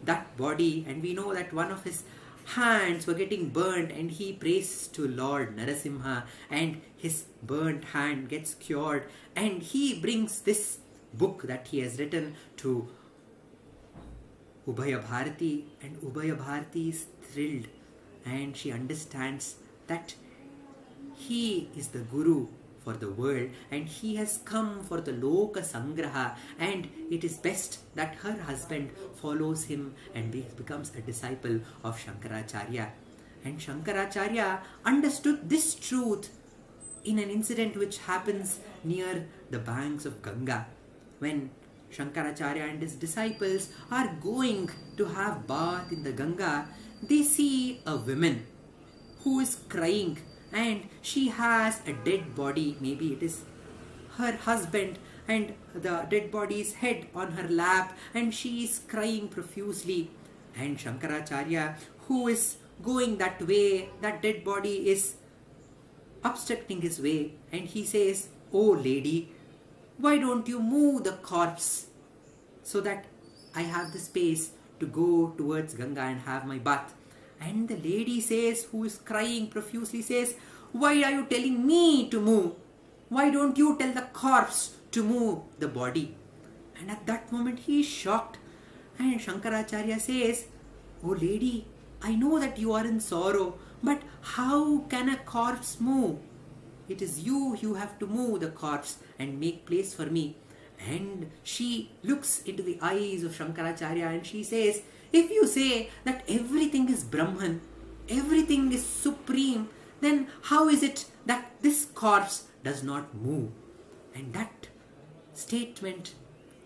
I: that body, and we know that one of his hands were getting burnt, and he prays to Lord Narasimha and his burnt hand gets cured, and he brings this book that he has written to Ubaya Bharati, and Ubaya Bharati is thrilled and she understands that he is the Guru for the world and he has come for the Loka Sangraha, and it is best that her husband follows him and becomes a disciple of Shankaracharya. And Shankaracharya understood this truth in an incident which happens near the banks of Ganga. When Shankaracharya and his disciples are going to have bath in the Ganga, they see a woman who is crying, and she has a dead body. Maybe it is her husband, and the dead body's head on her lap, and she is crying profusely. And Shankaracharya, who is going that way, that dead body is obstructing his way, and he says, "Oh lady, why don't you move the corpse so that I have the space to go towards Ganga and have my bath?" And the lady says, who is crying profusely, says, "Why are you telling me to move? Why don't you tell the corpse to move the body?" And at that moment he is shocked. And Shankaracharya says, "Oh lady, I know that you are in sorrow, but how can a corpse move? It is you have to move the corpse and make place for me." And she looks into the eyes of Shankaracharya and she says, "If you say that everything is Brahman, everything is supreme, then how is it that this corpse does not move?" And that statement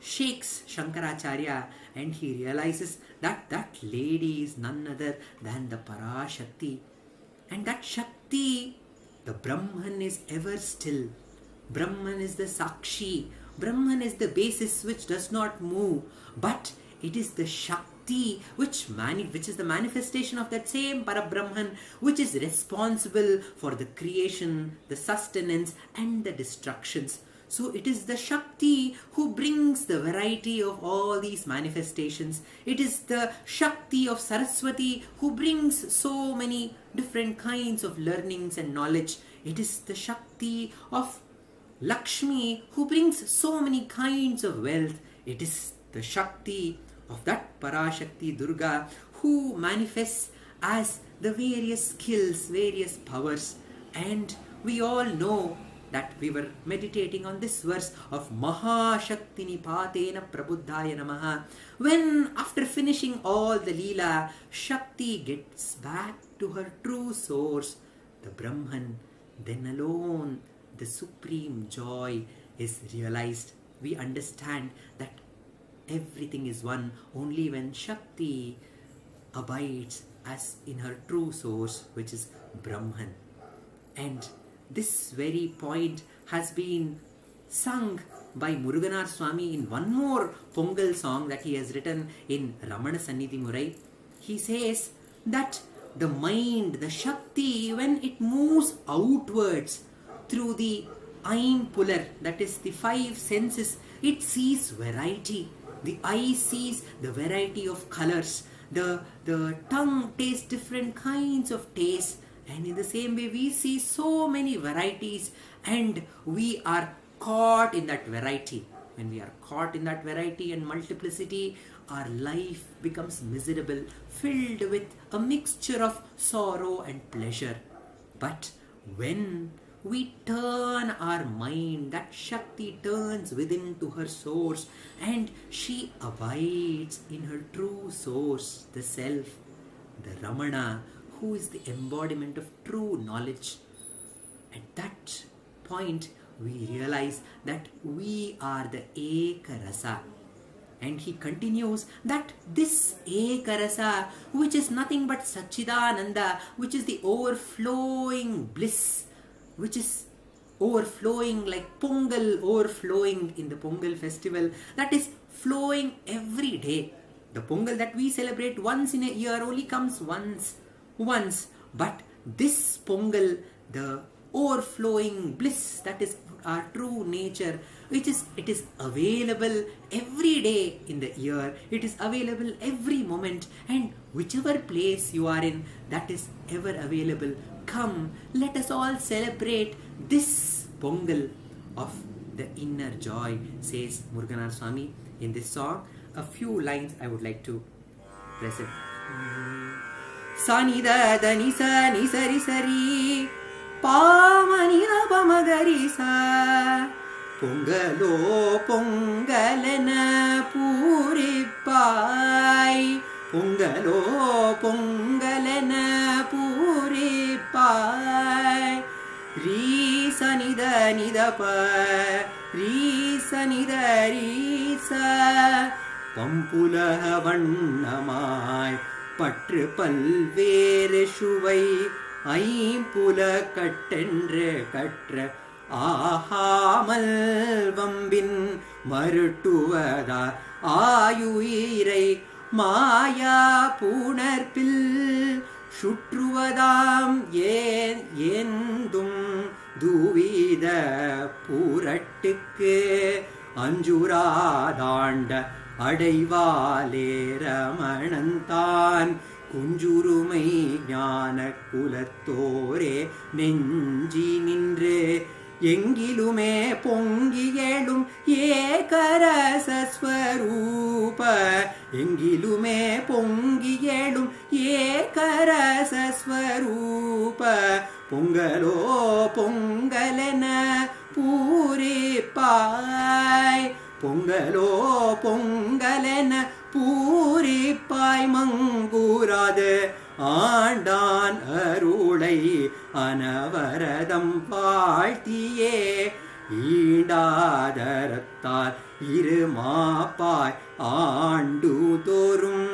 I: shakes Shankaracharya, and he realizes that that lady is none other than the Parashakti. And that Shakti, the Brahman, is ever still. Brahman is the Sakshi. Brahman is the basis which does not move, but it is the Shakti which is the manifestation of that same Parabrahman, which is responsible for the creation, the sustenance and the destructions. So it is the Shakti who brings the variety of all these manifestations. It is the Shakti of Saraswati who brings so many different kinds of learnings and knowledge. It is the Shakti of Lakshmi who brings so many kinds of wealth. It is the Shakti of that Parashakti Durga who manifests as the various skills, various powers. And we all know that we were meditating on this verse of Mahashakti Nipatena Prabuddhaya Namaha. When after finishing all the Leela, Shakti gets back to her true source, the Brahman, then alone the supreme joy is realized. We understand that everything is one only when Shakti abides as in her true source, which is Brahman. And this very point has been sung by Muruganar Swami in one more Pongal song that he has written in Ramanacentre Murai. He says that the mind, the Shakti, when it moves outwards through the Aimpular, that is the five senses, it sees variety. The eye sees the variety of colors. The tongue tastes different kinds of taste. And in the same way, we see so many varieties and we are caught in that variety. When we are caught in that variety and multiplicity, our life becomes miserable, filled with a mixture of sorrow and pleasure. But when we turn our mind, that Shakti turns within to her source and she abides in her true source, the self, the Ramana, who is the embodiment of true knowledge. At that point, we realize that we are the Ekarasa. And he continues that this Ekarasa, which is nothing but Satchidananda, which is the overflowing bliss, which is overflowing like Pongal overflowing in the Pongal festival, that is flowing every day. The Pongal that we celebrate once in a year only comes once. But this Pongal, the overflowing bliss, that is our true nature, it is available every day in the year. It is available every moment, and whichever place you are in, that is ever available. Come, let us all celebrate this Pongal of the inner joy, says Muruganar Swami in this song. A few lines I would like to present. Sani da da ni sa ni sari sari pa ma ni da pa ma ga ri sa Pongalo pongalena puripai Pongalo pongalena puripai Ri sa ni da pa Ri sa ni da ri sa Pampula vannamai பற்று பல்வேறு சுவை ஐம்புல கட்டென்று கற்ற ஆகாமல் வம்பின் மருட்டுவதா ஆயுயிரை மாயா புணர்ப்பில் சுற்றுவதாம் ஏந்தும் துவித புரட்டுக்கு அஞ்சுராதாண்ட அடைவாலே ரமணந்தான் குஞ்சுருமை ஞான குலத்தோரே நெஞ்சி நின்று எங்கிலுமே பொங்கியேளும் ஏகரசஸ்வரூப எங்கிலுமே பொங்கியேளும் ஏகரசஸ்வரூப பொங்கலோ பொங்கலென பூரிப்பாய் பொங்கலோ பொங்கலென பூரிப்பாய் மங்குராது ஆண்டான் அருளை அனவரதம் வாழ்த்தியே ஈண்டாதரத்தால் இருமாப்பாய் ஆண்டு தோறும்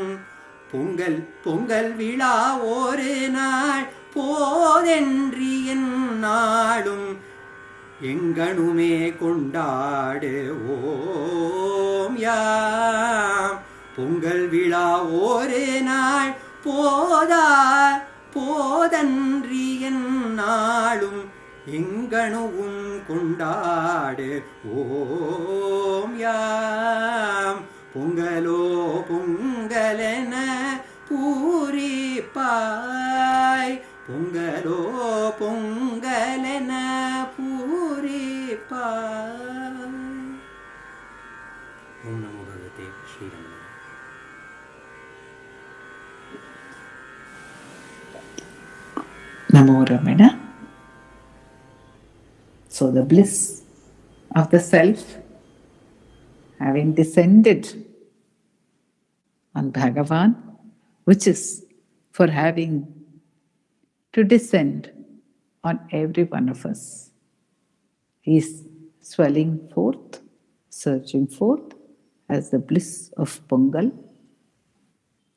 I: பொங்கல் பொங்கல் விழா ஒரு நாள் போதென்றி என்னாலும் எங்கனுமே கொண்டாடுவோம் யாம் பொங்கல் விழா ஒரு நாள் போதன்றி என்னாலும் எங்கனுவும் கொண்டாடுவோம் யாம் பொங்கலோ பொங்கலென பூரிப்பாய் பொங்கலோ பொங்கலென பூரிப்பாய். ஓம் நமோ பகவதே ஸ்ரீரமணாய.
A: Namo Ramana. So the bliss of the self having descended on Bhagavan, which is for having to descend on every one of us, is swelling forth, surging forth, as the bliss of Pongal,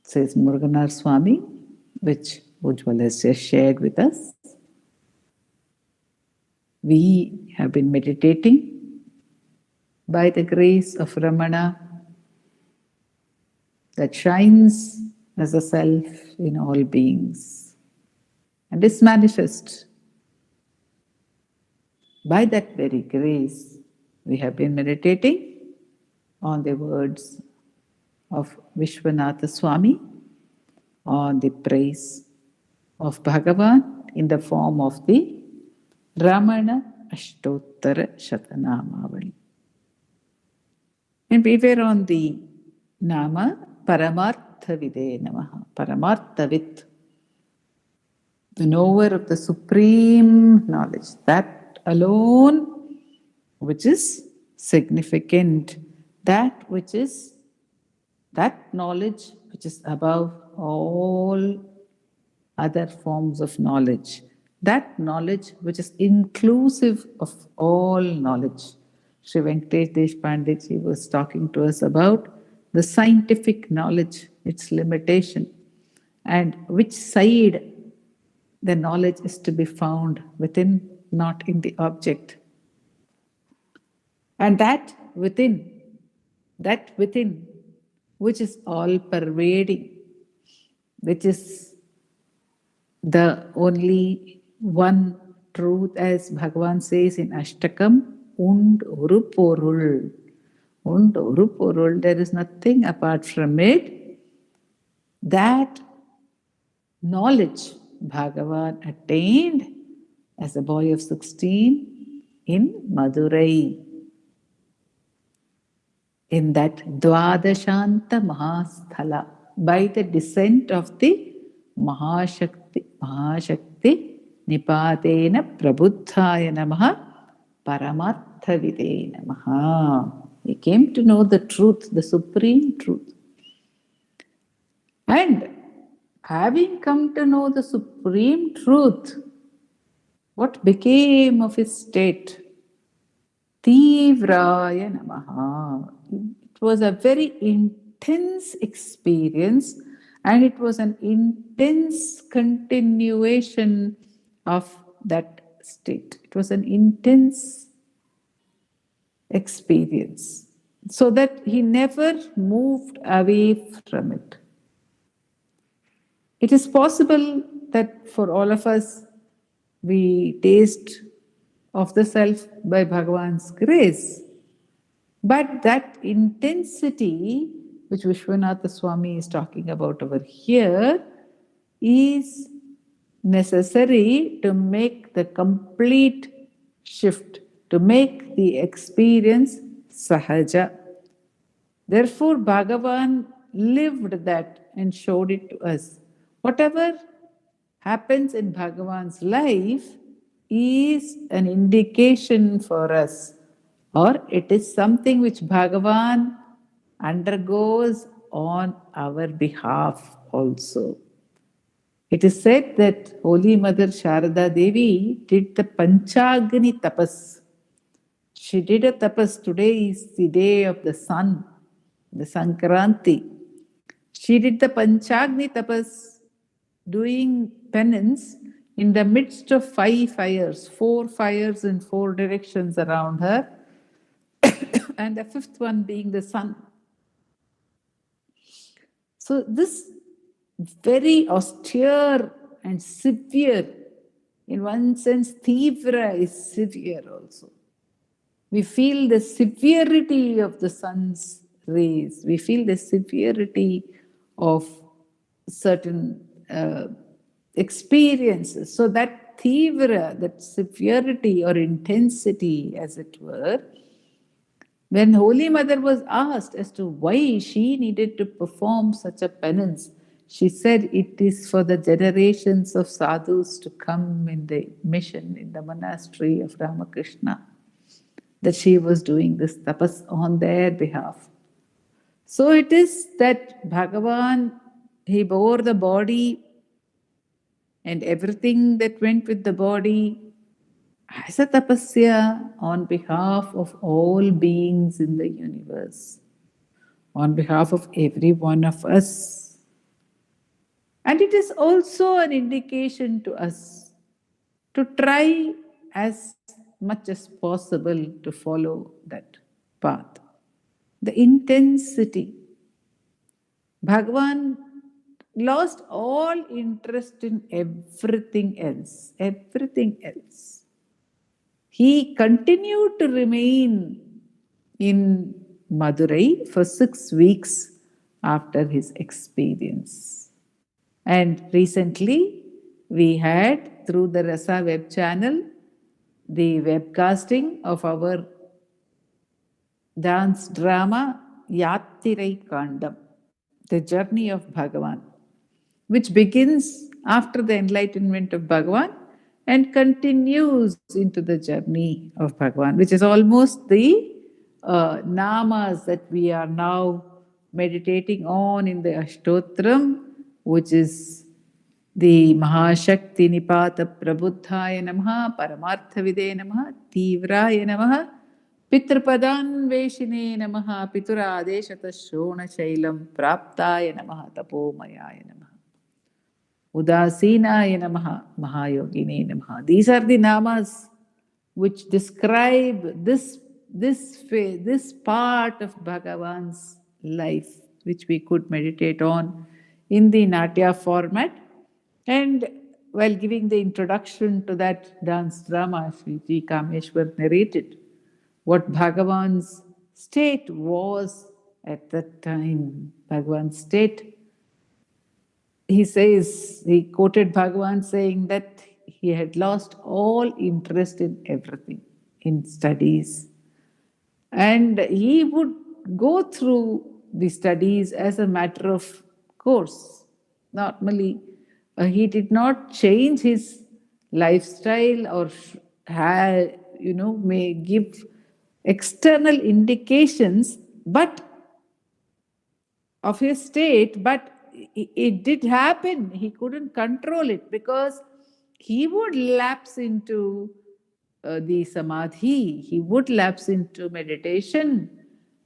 A: says Muruganar Swami, which Ujjwal has just shared with us. We have been meditating by the grace of Ramana that shines as a self in all beings and is manifest. By that very grace, we have been meditating on the words of Vishwanatha Swami, on the praise of Bhagavan in the form of the Ramana Ashtottara Shatanamavali. And we were on the Nama Paramartha Vide Namaha, Paramarthavit, the knower of the supreme knowledge, that alone which is significant, that knowledge which is above all other forms of knowledge, that knowledge which is inclusive of all knowledge. Sri Venkatesh Deshpande ji was talking to us about the scientific knowledge, its limitation, and which side the knowledge is to be found within, not in the object. And that within, which is all pervading, which is the only one truth, as Bhagavan says in Ashtakam, und uruporul. Und uruporul, there is nothing apart from it. That knowledge Bhagavan attained as a boy of 16 in Madurai, in that Dvadashanta Mahasthala, by the descent of the Mahashakti Nipadena Prabuddhaya Namaha Paramartha Vide Namaha. He came to know the truth, the supreme truth. And having come to know the supreme truth, what became of his state? Tivraya Namaha. It was a very intense experience, and it was an intense continuation of that state. It was an intense experience, so that he never moved away from it. It is possible that for all of us, we taste of the self by Bhagavan's grace. But that intensity, which Vishwanatha Swami is talking about over here, is necessary to make the complete shift, to make the experience sahaja. Therefore, Bhagavan lived that and showed it to us. Whatever happens in Bhagavan's life is an indication for us, or it is something which Bhagavan undergoes on our behalf also. It is said that Holy Mother Sharada Devi did the Panchagni tapas. She did a tapas. Today is the day of the sun, the Sankranti. She did the Panchagni tapas, doing penance in the midst of 5 fires, 4 fires in 4 directions around her, and the 5th one being the sun. So this very austere and severe, in one sense, Tivra is severe also. We feel the severity of the sun's rays. We feel the severity of certain experiences. So that Tivra, that severity or intensity, as it were, when Holy Mother was asked as to why she needed to perform such a penance, she said it is for the generations of sadhus to come in the mission, in the monastery of Ramakrishna, that she was doing this tapas on their behalf. So it is that Bhagavan, he bore the body and everything that went with the body as a tapasya on behalf of all beings in the universe. on behalf of every one of us. And it is also an indication to us to try as much as possible to follow that path. The intensity. Bhagavan lost all interest in everything else. Everything else. He continued to remain in Madurai for 6 weeks after his experience. And recently, we had, through the Rasa web channel, the webcasting of our dance drama Yattirai Kandam, the journey of Bhagavan, which begins after the enlightenment of Bhagavan and continues into the journey of Bhagavan, which is almost the namas that we are now meditating on in the Ashtotram, which is the Mahashakti Nipata Prabuddhaya Namaha, Paramartha Vide Namaha, Tivraya Namaha, Pitrapadan Veshine Namaha, Pitura Adeshata Shona Shailam, Praptaya Namaha, Tapomayaya Namaha. Udasinaya Namaha, Mahayogine Namaha. These are the namas which describe this part of Bhagavan's life, which we could meditate on in the Natya format. And while giving the introduction to that dance drama, Sri Ji Kameshwar narrated what Bhagavan's state was at that time. Bhagavan's state, he quoted Bhagavan saying that he had lost all interest in everything, in studies. And he would go through the studies as a matter of course. Normally, he did not change his lifestyle or may give external indications, but of his state, but it did happen. He couldn't control it because he would lapse into the samadhi, he would lapse into meditation,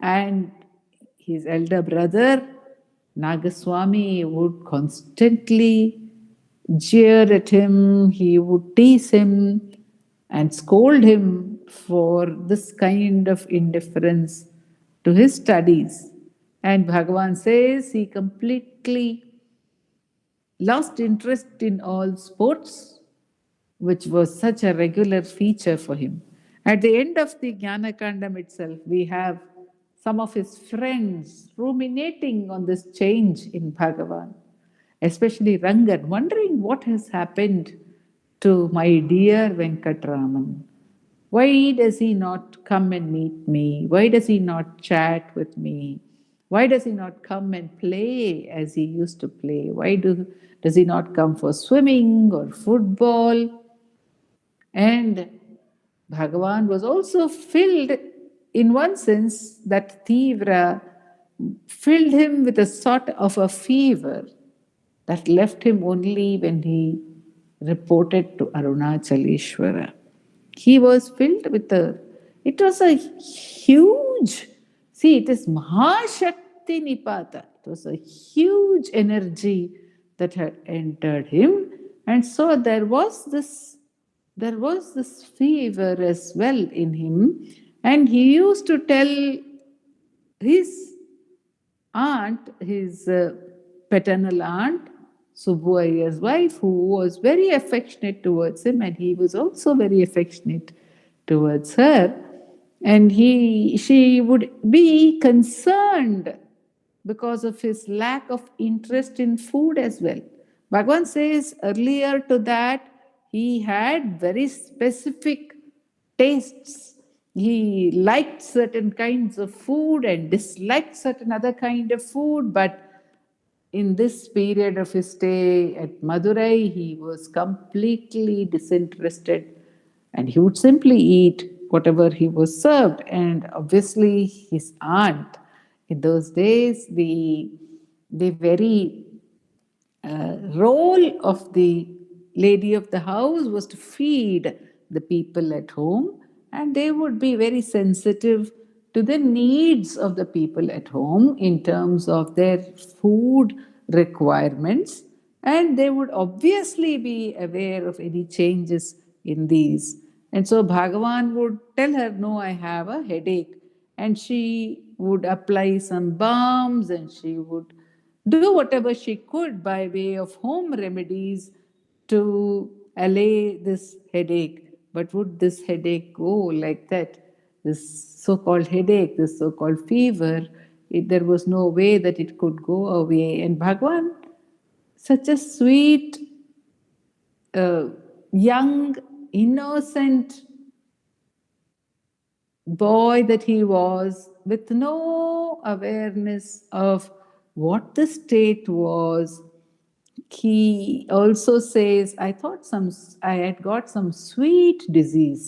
A: and his elder brother Nagaswami would constantly jeer at him, he would tease him and scold him for this kind of indifference to his studies. And Bhagavan says he completely lost interest in all sports, which was such a regular feature for him. At the end of the Jnanakandam itself, we have some of his friends ruminating on this change in Bhagavan, especially Rangan, wondering what has happened to my dear Venkatraman. Why does he not come and meet me? Why does he not chat with me? Why does he not come and play as he used to play? Why does he not come for swimming or football? And Bhagavan was also filled, in one sense, that Tivra filled him with a sort of a fever that left him only when he reported to Arunachaleshwara. He was filled with it was a huge, it is Mahashakti Nipata. It was a huge energy that had entered him. And so there was this fever as well in him. And he used to tell his aunt, his paternal aunt, Subbu Iyengar's wife, who was very affectionate towards him, and he was also very affectionate towards her. And she would be concerned because of his lack of interest in food as well. Bhagavan says earlier to that, he had very specific tastes. He liked certain kinds of food and disliked certain other kind of food, but in this period of his stay at Madurai, he was completely disinterested and he would simply eat whatever he was served. And obviously, his aunt, in those days, the very role of the lady of the house was to feed the people at home, and they would be very sensitive to the needs of the people at home in terms of their food requirements, and they would obviously be aware of any changes in these. And so Bhagavan would tell her, "No, I have a headache." And she would apply some balms and she would do whatever she could by way of home remedies to allay this headache. But would this headache go like that? This so called headache, this so called fever, there was no way that it could go away. And Bhagavan, such a sweet, young, innocent boy that he was, with no awareness of what the state was, he also says, I had got some sweet disease.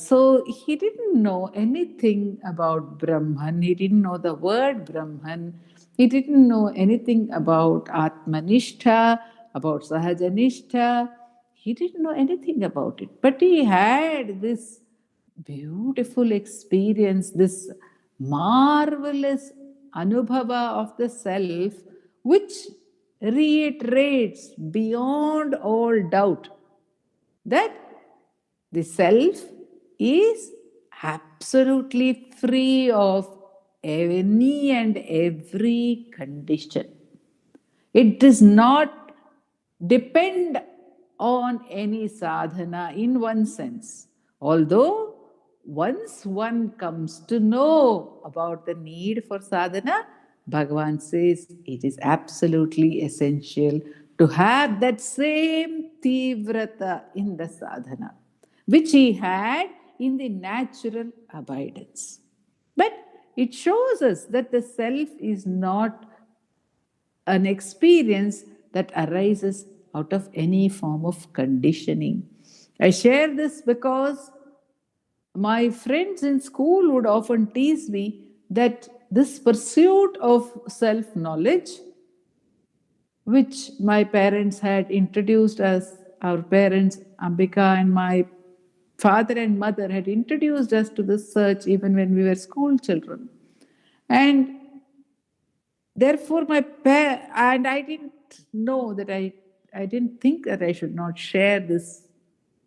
A: So he didn't know anything about Brahman. He didn't know the word Brahman. He didn't know anything about Atmanishtha, about Sahajanishtha. He didn't know anything about it. But he had this beautiful experience, this marvelous anubhava of the self, which reiterates beyond all doubt that the self is absolutely free of any and every condition. It does not depend on any sadhana in one sense. Although once one comes to know about the need for sadhana, Bhagavan says it is absolutely essential to have that same tivrata in the sadhana, which he had in the natural abidance. But it shows us that the self is not an experience that arises out of any form of conditioning. I share this because my friends in school would often tease me that this pursuit of self knowledge, which my parents had introduced us, our parents, Ambika and my father and mother had introduced us to this search even when we were school children. And therefore, and I didn't know that I didn't think that I should not share this.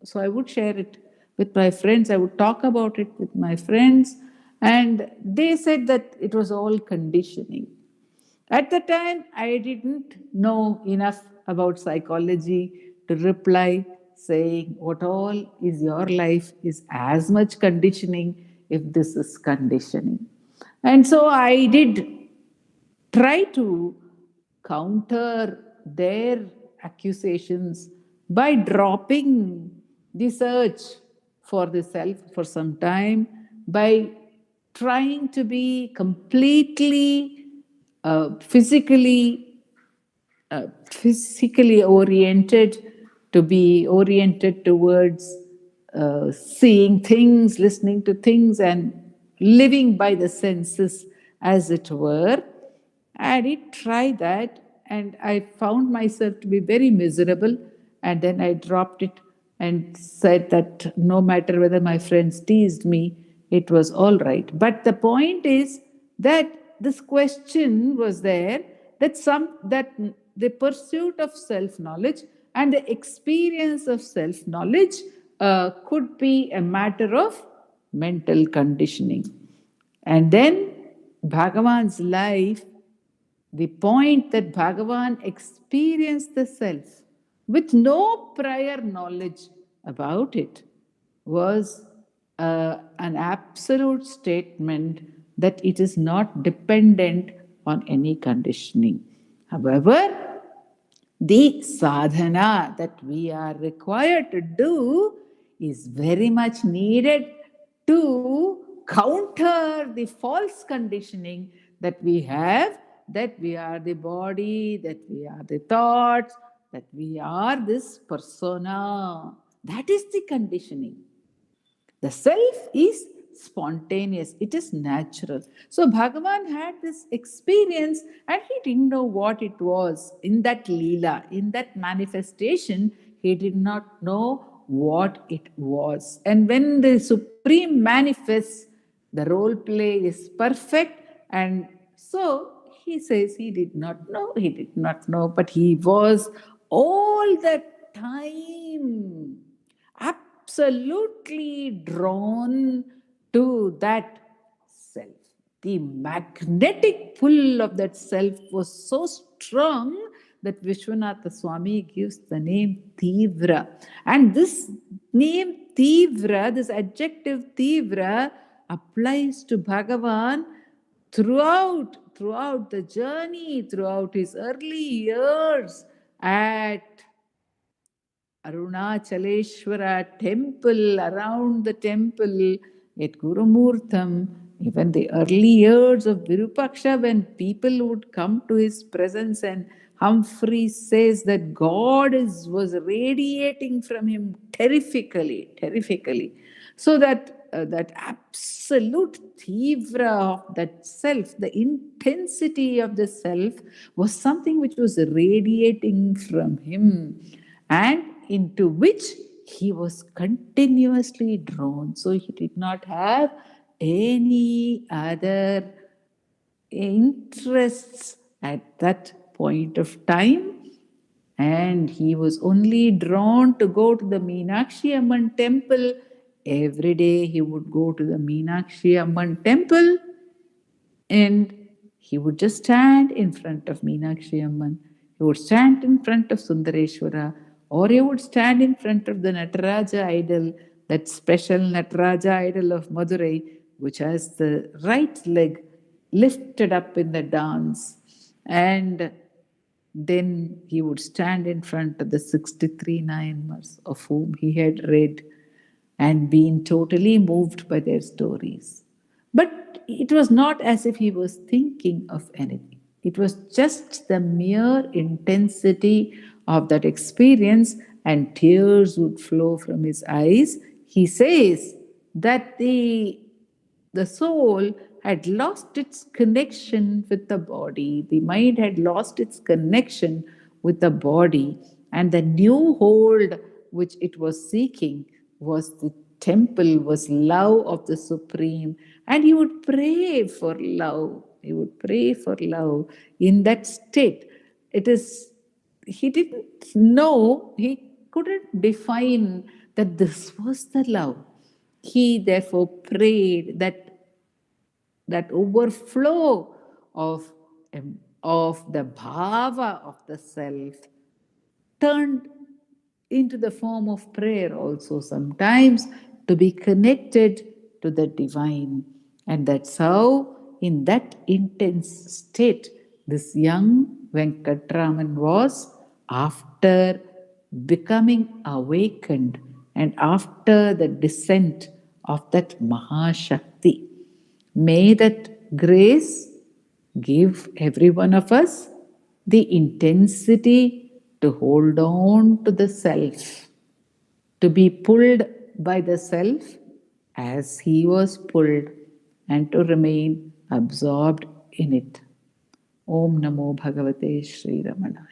A: So I would share it with my friends. I would talk about it with my friends. And they said that it was all conditioning. At the time, I didn't know enough about psychology to reply saying, "What all is your life is as much conditioning if this is conditioning." And so I did try to counter their accusations by dropping the search for the self for some time, by trying to be completely physically oriented, to be oriented towards seeing things, listening to things, and living by the senses, as it were. I did try that, and I found myself to be very miserable. And then I dropped it and said that no matter whether my friends teased me, it was all right. But the point is that this question was there, that the pursuit of self-knowledge and the experience of self-knowledge could be a matter of mental conditioning. And then Bhagavan's life, the point that Bhagavan experienced the self with no prior knowledge about it, was an absolute statement that it is not dependent on any conditioning. However, the sadhana that we are required to do is very much needed to counter the false conditioning that we have, that we are the body, that we are the thoughts, that we are this persona. That is the conditioning. The self is spontaneous, it is natural. So Bhagavan had this experience and he didn't know what it was in that Leela, in that manifestation. He did not know what it was. And when the Supreme manifests, The role play is perfect. And so he says he did not know, but he was all the time absolutely drawn to that self. The magnetic pull of that self was so strong that Vishwanatha Swami gives the name Tivra. And this name Tivra, this adjective Tivra, applies to Bhagavan throughout the journey, throughout his early years at Arunachaleshwara temple, around the temple, at Gurumurtham, even the early years of Virupaksha, when people would come to his presence, and Humphrey says that God was radiating from him terrifically. So that absolute tivra of that self, the intensity of the self, was something which was radiating from him, and into which he was continuously drawn. So he did not have any other interests at that point of time. And he was only drawn to go to the Meenakshi Amman temple. Every day he would go to the Meenakshi Amman temple, and he would just stand in front of Meenakshi Amman. He would stand in front of Sundareshwara, or he would stand in front of the Nataraja idol, that special Nataraja idol of Madurai, which has the right leg lifted up in the dance. And then he would stand in front of the 63 Nayanmars, of whom he had read and been totally moved by their stories. But it was not as if he was thinking of anything. It was just the mere intensity of that experience, and tears would flow from his eyes. He says that the soul had lost its connection with the body. The mind had lost its connection with the body, and the new hold which it was seeking was the temple, was love of the Supreme. And he would pray for love. He would pray for love in that state. He didn't know, he couldn't define that this was the love. He therefore prayed that overflow of the bhava of the self turned into the form of prayer also sometimes, to be connected to the divine. And that's how, in that intense state, this young Venkatraman was, after becoming awakened and after the descent of that Mahashakti. May that grace give every one of us the intensity to hold on to the self, to be pulled by the self as he was pulled, and to remain absorbed in it. Om Namo Bhagavate Sri Ramanaya.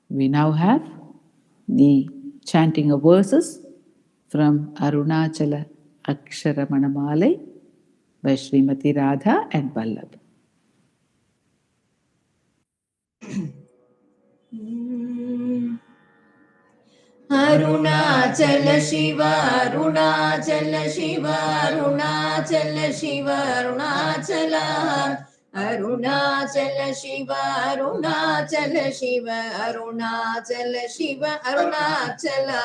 A: We now have the chanting of verses from Arunachala Akshara Manamalai by Srimati Radha and Vallabh.
D: Arunachala Shiva, Arunachala Shiva, Arunachala Shiva, Arunachala. Arunachala Shiva, Arunachala Shiva, Arunachala Shiva, Arunachala.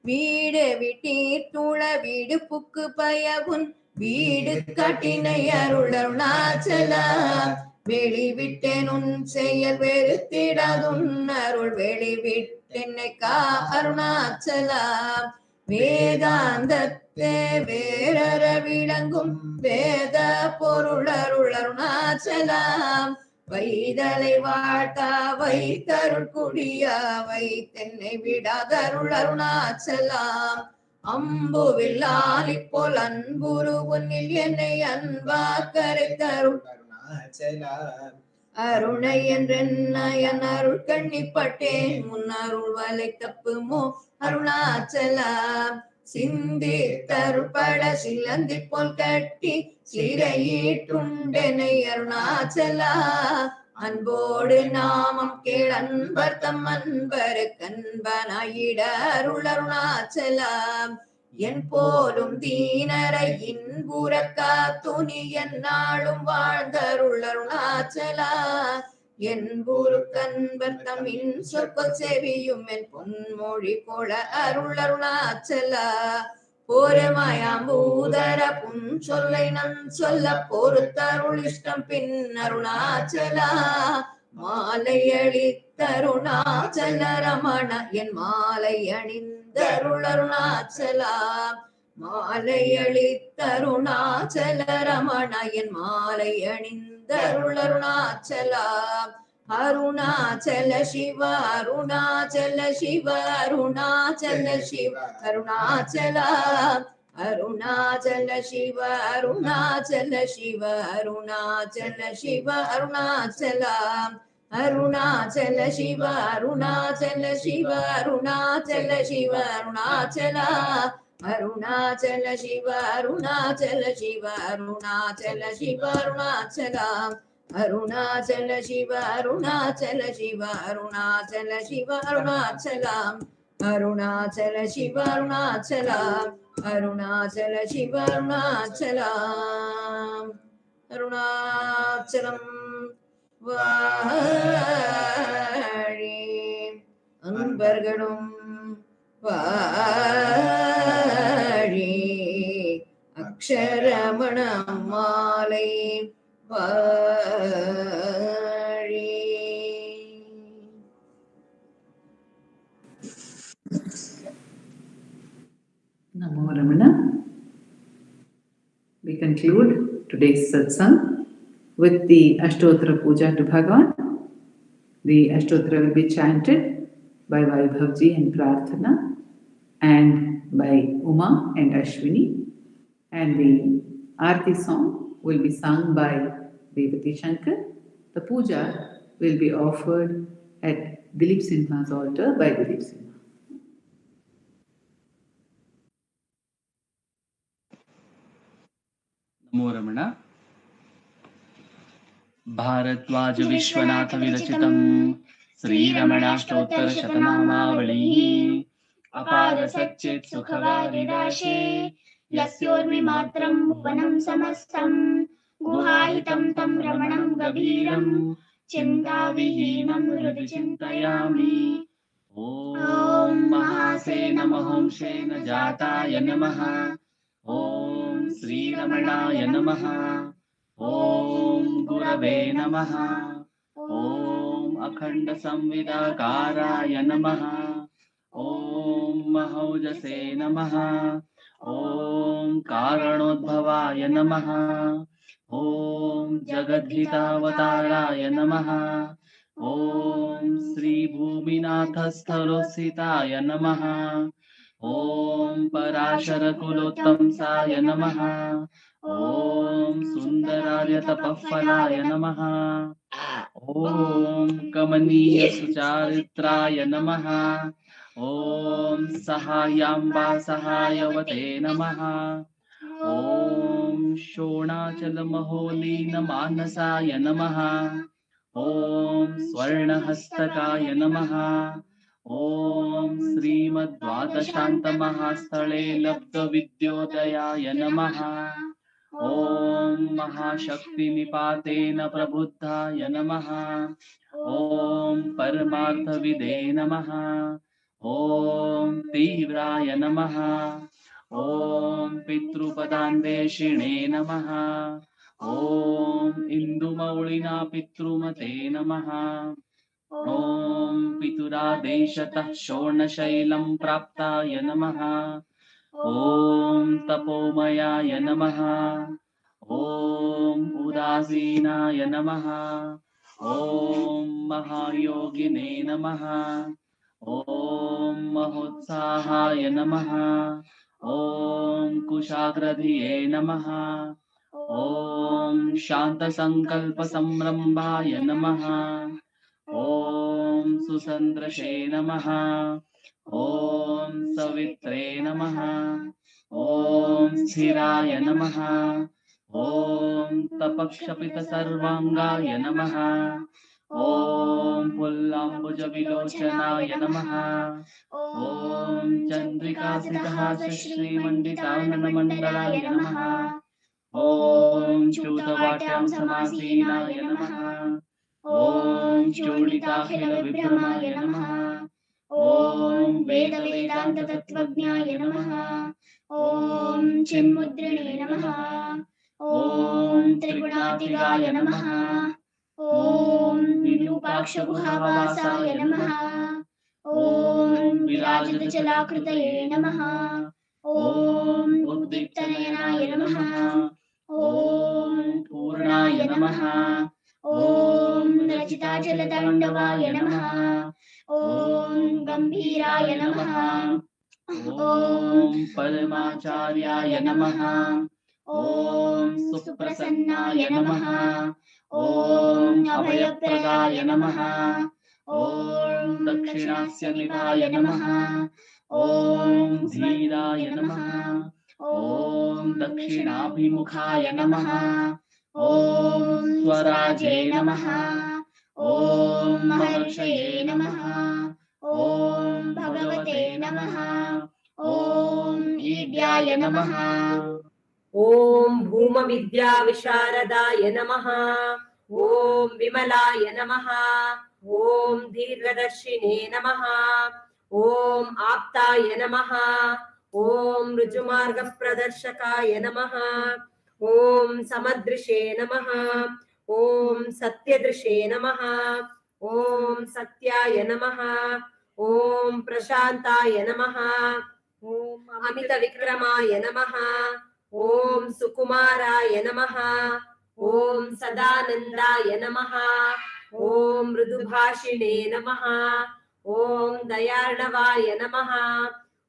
D: வீடு விட்டீர்த்துள வீடு book பயவுன் வீடு காட்டினை அருள் அருணாச்சலா. வெளிவிட்டேன் உன் செயல் வெறுத்திடாதுன் அருள் வெளிவிட்டென்னை கா அருணாச்சலா. வேதாந்தத்தே வேறற விளங்கும் வேத பொருள் அருள் அருணாச்சலா. வைதலை வாழ்த்தா வைத்தருள் குடியா வைத்தென்னை விடாதருள் அருணாச்சலாம். அம்புவில்லாலி போல் அன்புரு உன்னில் என்னை அன்பா கரைத்தருள் அருணாச்சலாம். அருணை என்றென்ன அருள் கண்ணிப்பட்டேன் முன்னருள் வலை தப்புமோ அருணாச்சலா சிந்தி தருபட சிலந்தி போல் கட்டி சிறையீட்டுண்டனை அருணாச்சலா அன்போடு நாமம் கேளன்பர் தம் அன்பரு கண்பனாயிட அருள் அருணாச்சலா என் போலும் தீனரை இன்புற காத்துணி என்னாலும் வாழ்ந்தருள் அருணாச்சலா என் குரு கண்பர் தம்மின் சொற்கள் செவியும் என் பொன்மொழி கொள அருள் அருணாச்சலா போரமாயாம்பூதர புன் சொல்லை நன் சொல்ல பொறுத்தருள் இஷ்டம் பின் அருணாச்சலா மாலை அளித்தருணாச்சல ரமண என் மாலை அணிந்தருள் அருணாச்சலா மாலை அளித்தருணாச்சல ரமண என் மாலை அணிந்தருள் அருணாச்சலா அருணாச்சல சிவ அருணாச்சல சிவ அருணாச்சல சிவ அருணாச்சலா அருணாச்சல சிவ அருணாச்சல சிவ அருணாச்சல சிவ அருணாச்சலா அருணாச்சல சிவ அருணாச்சல சிவ அருணாச்சல சிவ அருணாச்சலா அருணாச்சல சிவ அருணாச்சல சிவ அருணாச்சல சிவ அருணாச்சலா அருணாச்சல சிவ அருணாச்சல சிவ அருணாச்சல சிவ அருணாச்சலா அருணாச்சல சிவ அருணாச்சலா அருணாச்சல சிவ அருணாச்சலா அருணாச்சலம் வாழி அன்பர்களும் வாழி அக்ஷரமண மாலை வாழி.
A: Namo Ramana. We conclude today's satsang with the Ashtotra Puja to Bhagavan. The Ashtotra will be chanted by Vaibhavji and Prarthana and by Uma and Ashwini, and the Aarti song will be sung by Revathi Shankar. The puja will be offered at Dilip Sinha's altar by Dilip Sinha.
J: नमो रमण भारद्वाज विश्वनाथ विरचितं श्रीरमणाष्टोत्तर शतनामावली अपार सच्चित् सुखवारिराशे यस्योर्मिमात्रं भुवनं समस्तं गुहाहितं तं रमणं गभीरं चिन्ताविहीनं हृदि चिन्तयामि ॐ महासेन महोंसेन जाताय नमः ॐ श्रीरमणाय नमः ॐ गुरवे नमः ॐ अखण्डसंविदाकाराय नमः ॐ महौजसे नमः ॐ कारणोद्भवाय नमः ॐ जगद्गीतावताराय नमः ॐ श्रीभूमिनाथस्थलोत्थिताय नमः ॐ पराशरकुलोत्तंसाय नमः ॐ सुन्दरार्यतपःफलाय नमः ॐ कमनीयसुचारित्राय नमः ॐ सहायाम्बा सहायवते नमः ॐ शोणाचलमहोलीनमानसाय नमः ॐ स्वर्णहस्तकाय नमः ॐ श्रीमद्द्वादशान्तमहास्थले लब्धविद्योदयाय नमः ॐ महाशक्तिनिपातेन प्रबुद्धाय नमः ॐ परमार्थविदे नमः ॐ तीव्राय नमः ॐ पितृपदान्वेषिणे नमः ॐ इन्दुमौळिना पितृमते नमः ॐ पितुरादेशतः शोणशैलं प्राप्ताय नमः ॐ तपोमयाय नमः ॐ उदासीनाय नमः ॐ महायोगिने नमः ॐ महोत्साहाय नमः ॐ कुशाग्रधिये नमः ॐ शान्तसङ्कल्पसंरम्भाय नमः। ॐ सुसन्दृशे नमः। ॐ सवित्रे नमः। ॐ स्थिराय नमः। ॐ तपक्षपितसर्वाङ्गाय नमः। ॐ पुल्लाम्बुजविलोचनाय नमः। ॐ चन्द्रिकासितहासश्रीमण्डिताननमण्डलाय नमः। ॐ च्यूतवाट्यां समासीनाय नमः। ॐ चूडिताखिलविभ्रमाय नमः। ॐ वेदवेदान्ततत्त्वज्ञाय नमः। ॐ चिन्मुद्रिणे नमः। ॐ त्रिगुणातिगाय नमः। ॐ विरूपाक्षगुहावासाय नमः। ॐ विराजतजलाकृतये नमः। ॐ उद्दीप्तनयनाय नमः। ॐ पूर्णाय नमः। ॐ रचिताचलताण्डवाय नमः। ॐ गम्भीराय नमः। ॐ परमाचार्याय नमः। ॐ सुप्रसन्नाय नमः। ॐ अभयप्रदाय नमः। ॐ दक्षिणास्यनिधाय नमः। ॐ धीराय नमः। ॐ दक्षिणाभिमुखाय नमः। ॐ स्वराजे नमः। ॐ महर्षये नमः। ॐ भगवते नमः। ॐ ईड्याय नमः।
E: ॐ भूमविद्याविशारदाय नमः। ॐ विमलाय नमः। ॐ दीर्घदर्शिने नमः। ॐ आप्ताय नमः। ॐ ऋजुमार्गप्रदर्शकाय नमः। ॐ समदृशे नमः। ॐ सत्यदृशे नमः। ॐ सत्याय नमः। ॐ प्रशान्ताय नमः। ॐ अमितविक्रमाय नमः। ॐ सुकुमाराय नमः। ॐ सदानन्दाय नमः। ॐ मृदुभाषिणे नमः। ॐ दयार्णवाय नमः।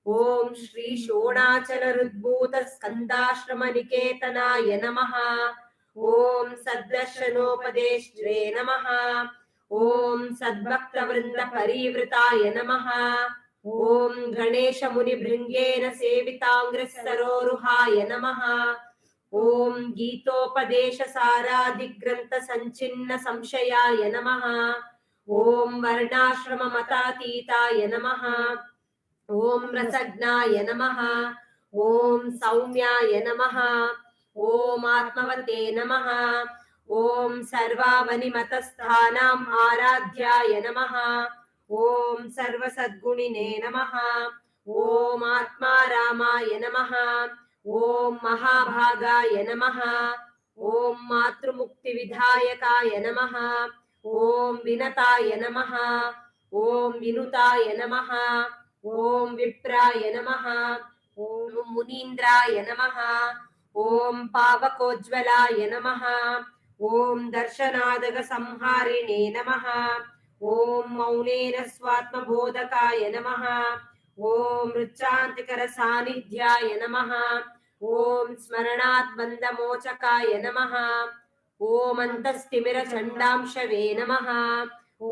E: ॐ श्री शोणाचलरुद्भूतस्कन्दाश्रमनिकेतनाय नमः। ॐ सद्दर्शनोपदेष्ट्रे नमः। ॐ सद्भक्तवृन्दपरिवृताय नमः। ॐ गणेशमुनिभृङ्गेन सेविताङ्ग्रसरोरुहाय नमः। ॐ गीतोपदेशसारादिग्रन्थसञ्चिन्न संशयाय नमः। ॐ वर्णाश्रममतातीताय नमः। ॐ रसज्ञाय नमः। ॐ सौम्याय नमः। ॐ आत्मवते नमः। ॐ सर्वावनिमतस्थानाम् आराध्याय नमः। ॐ सर्वसद्गुणिने नमः। ॐ आत्मारामाय नमः। ॐ महाभागाय नमः। ॐ मातृमुक्तिविधायकाय नमः। ॐ विनताय नमः। ॐ विनुताय नमः। ॐ विप्राय नमः। ॐ मुनीन्द्राय नमः। ॐ पावकोज्ज्वलाय नमः। ॐ दर्शनादगसंहारिणे नमः। ॐ मौनेन स्वात्मबोधकाय नमः। ॐ मृच्छान्तिकरसान्निध्याय नमः। ॐ स्मरणात् नमः। ॐ अन्तस्तिमिरचण्डांशवे नमः। ॐ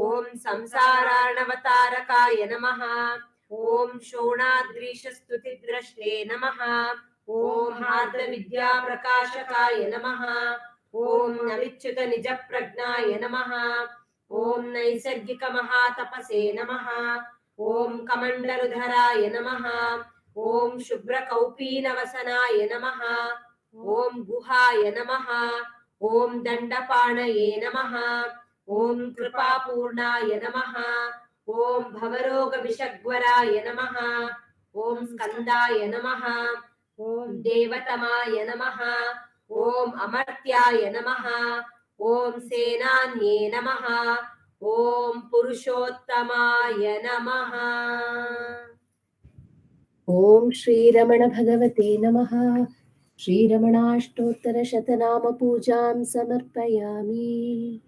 E: संसारार्णवतारकाय नमः। ॐ शोणाद्रीशस्तुतिद्रष्टे नमः। ॐ हार्दविद्याप्रकाशकाय नमः। ॐ नविच्युतनिजप्रज्ञाय नमः। ॐ नैसर्गिकमहातपसे नमः। ॐ कमण्डलुधराय नमः। ॐ शुभ्रकौपीनवसनाय नमः। ॐ गुहाय नमः। ॐ दण्डपाणये नमः। ॐ कृपापूर्णाय नमः। ॐ भवरोगविषग्वराय नमः। ॐ स्कन्दाय नमः। ॐ देवतमाय नमः। ॐ अमर्त्याय नमः। ॐ सेनान्ये नमः। ॐ पुरुषोत्तमाय नमः। ॐ श्रीरमण भगवते नमः। श्रीरमणाष्टोत्तरशतनाम पूजां समर्पयामि।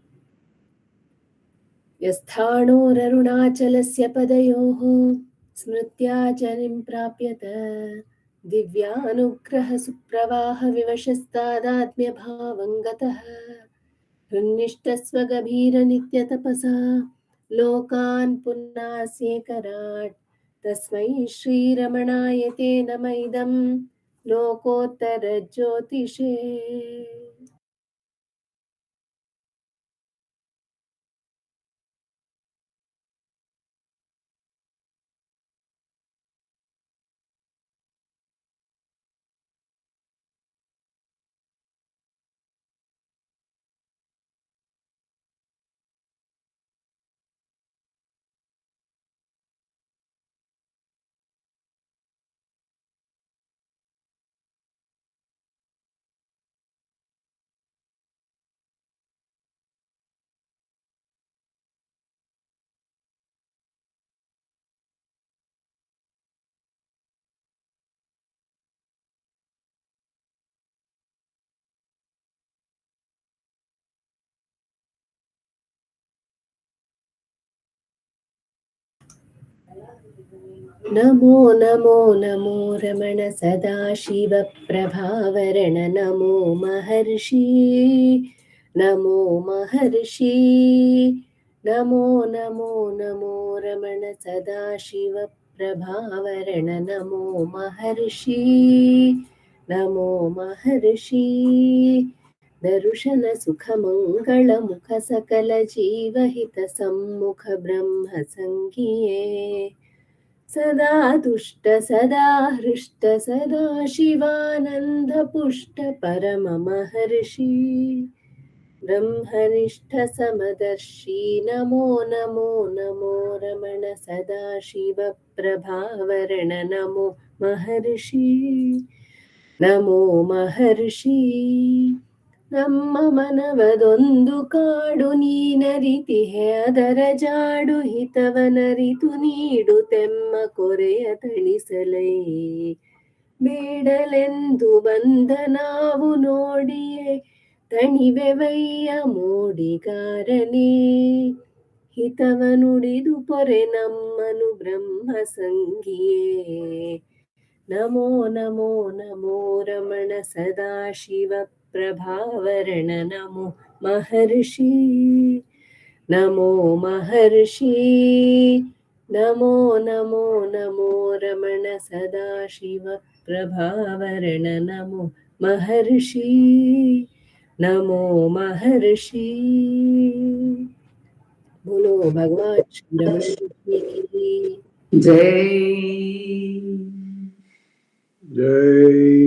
E: यस्थाणोररुणाचलस्य पदयोः स्मृत्याचलिं प्राप्यत दिव्यानुग्रहसुप्रवाहविवशस्तादात्म्यभावं गतः हृन्निष्ठस्वगभीरनित्यतपसा लोकान् पुनास्येकराट् तस्मै श्रीरमणाय ते नम इदं लोकोत्तरज्योतिषे। नमो नमो नमो रमण सदाशिव प्रभावरण नमो महर्षि नमो महर्षि नमो नमो नमो रमण सदाशिव प्रभावरण नमो महर्षि नमो महर्षि दर्शन सुख मंगल मुख सकल जीवहित सम्मुख ब्रह्म संगिये सदा तुष्ट सदा हृष्ट सदा शिवानंद पुष्ट परम महर्षि ब्रह्मनिष्ठ समदर्शी नमो नमो नमो रमण सदाशिव प्रभावरण नमो महर्षि नमो महर्षि ನಮ್ಮ ಮನವದೊಂದು ಕಾಡು ನೀನರಿತಿಹೆ ಅದರ ಜಾಡು ಹಿತವನರಿತು ನೀಡು ತೆಮ್ಮ ಕೊರೆಯ ತಣಿಸಲೈ ಬೇಡಲೆಂದು ಬಂದ ನಾವು ನೋಡಿಯೇ ತಣಿವೆವಯ್ಯ ಮೋಡಿಗಾರನೇ ಹಿತವ ನುಡಿದು ಪೊರೆ ನಮ್ಮನು ಬ್ರಹ್ಮ ಸಂಗಿಯೇ ನಮೋ ನಮೋ ನಮೋ ರಮಣ ಸದಾಶಿವ प्रभावरण नमो महर्षि नमो महर्षि नमो नमो नमो रमण सदाशिव प्रभावरण नमो महर्षि नमो महर्षि। बोलो भगवान श्री रमण जी की
A: जय
H: जय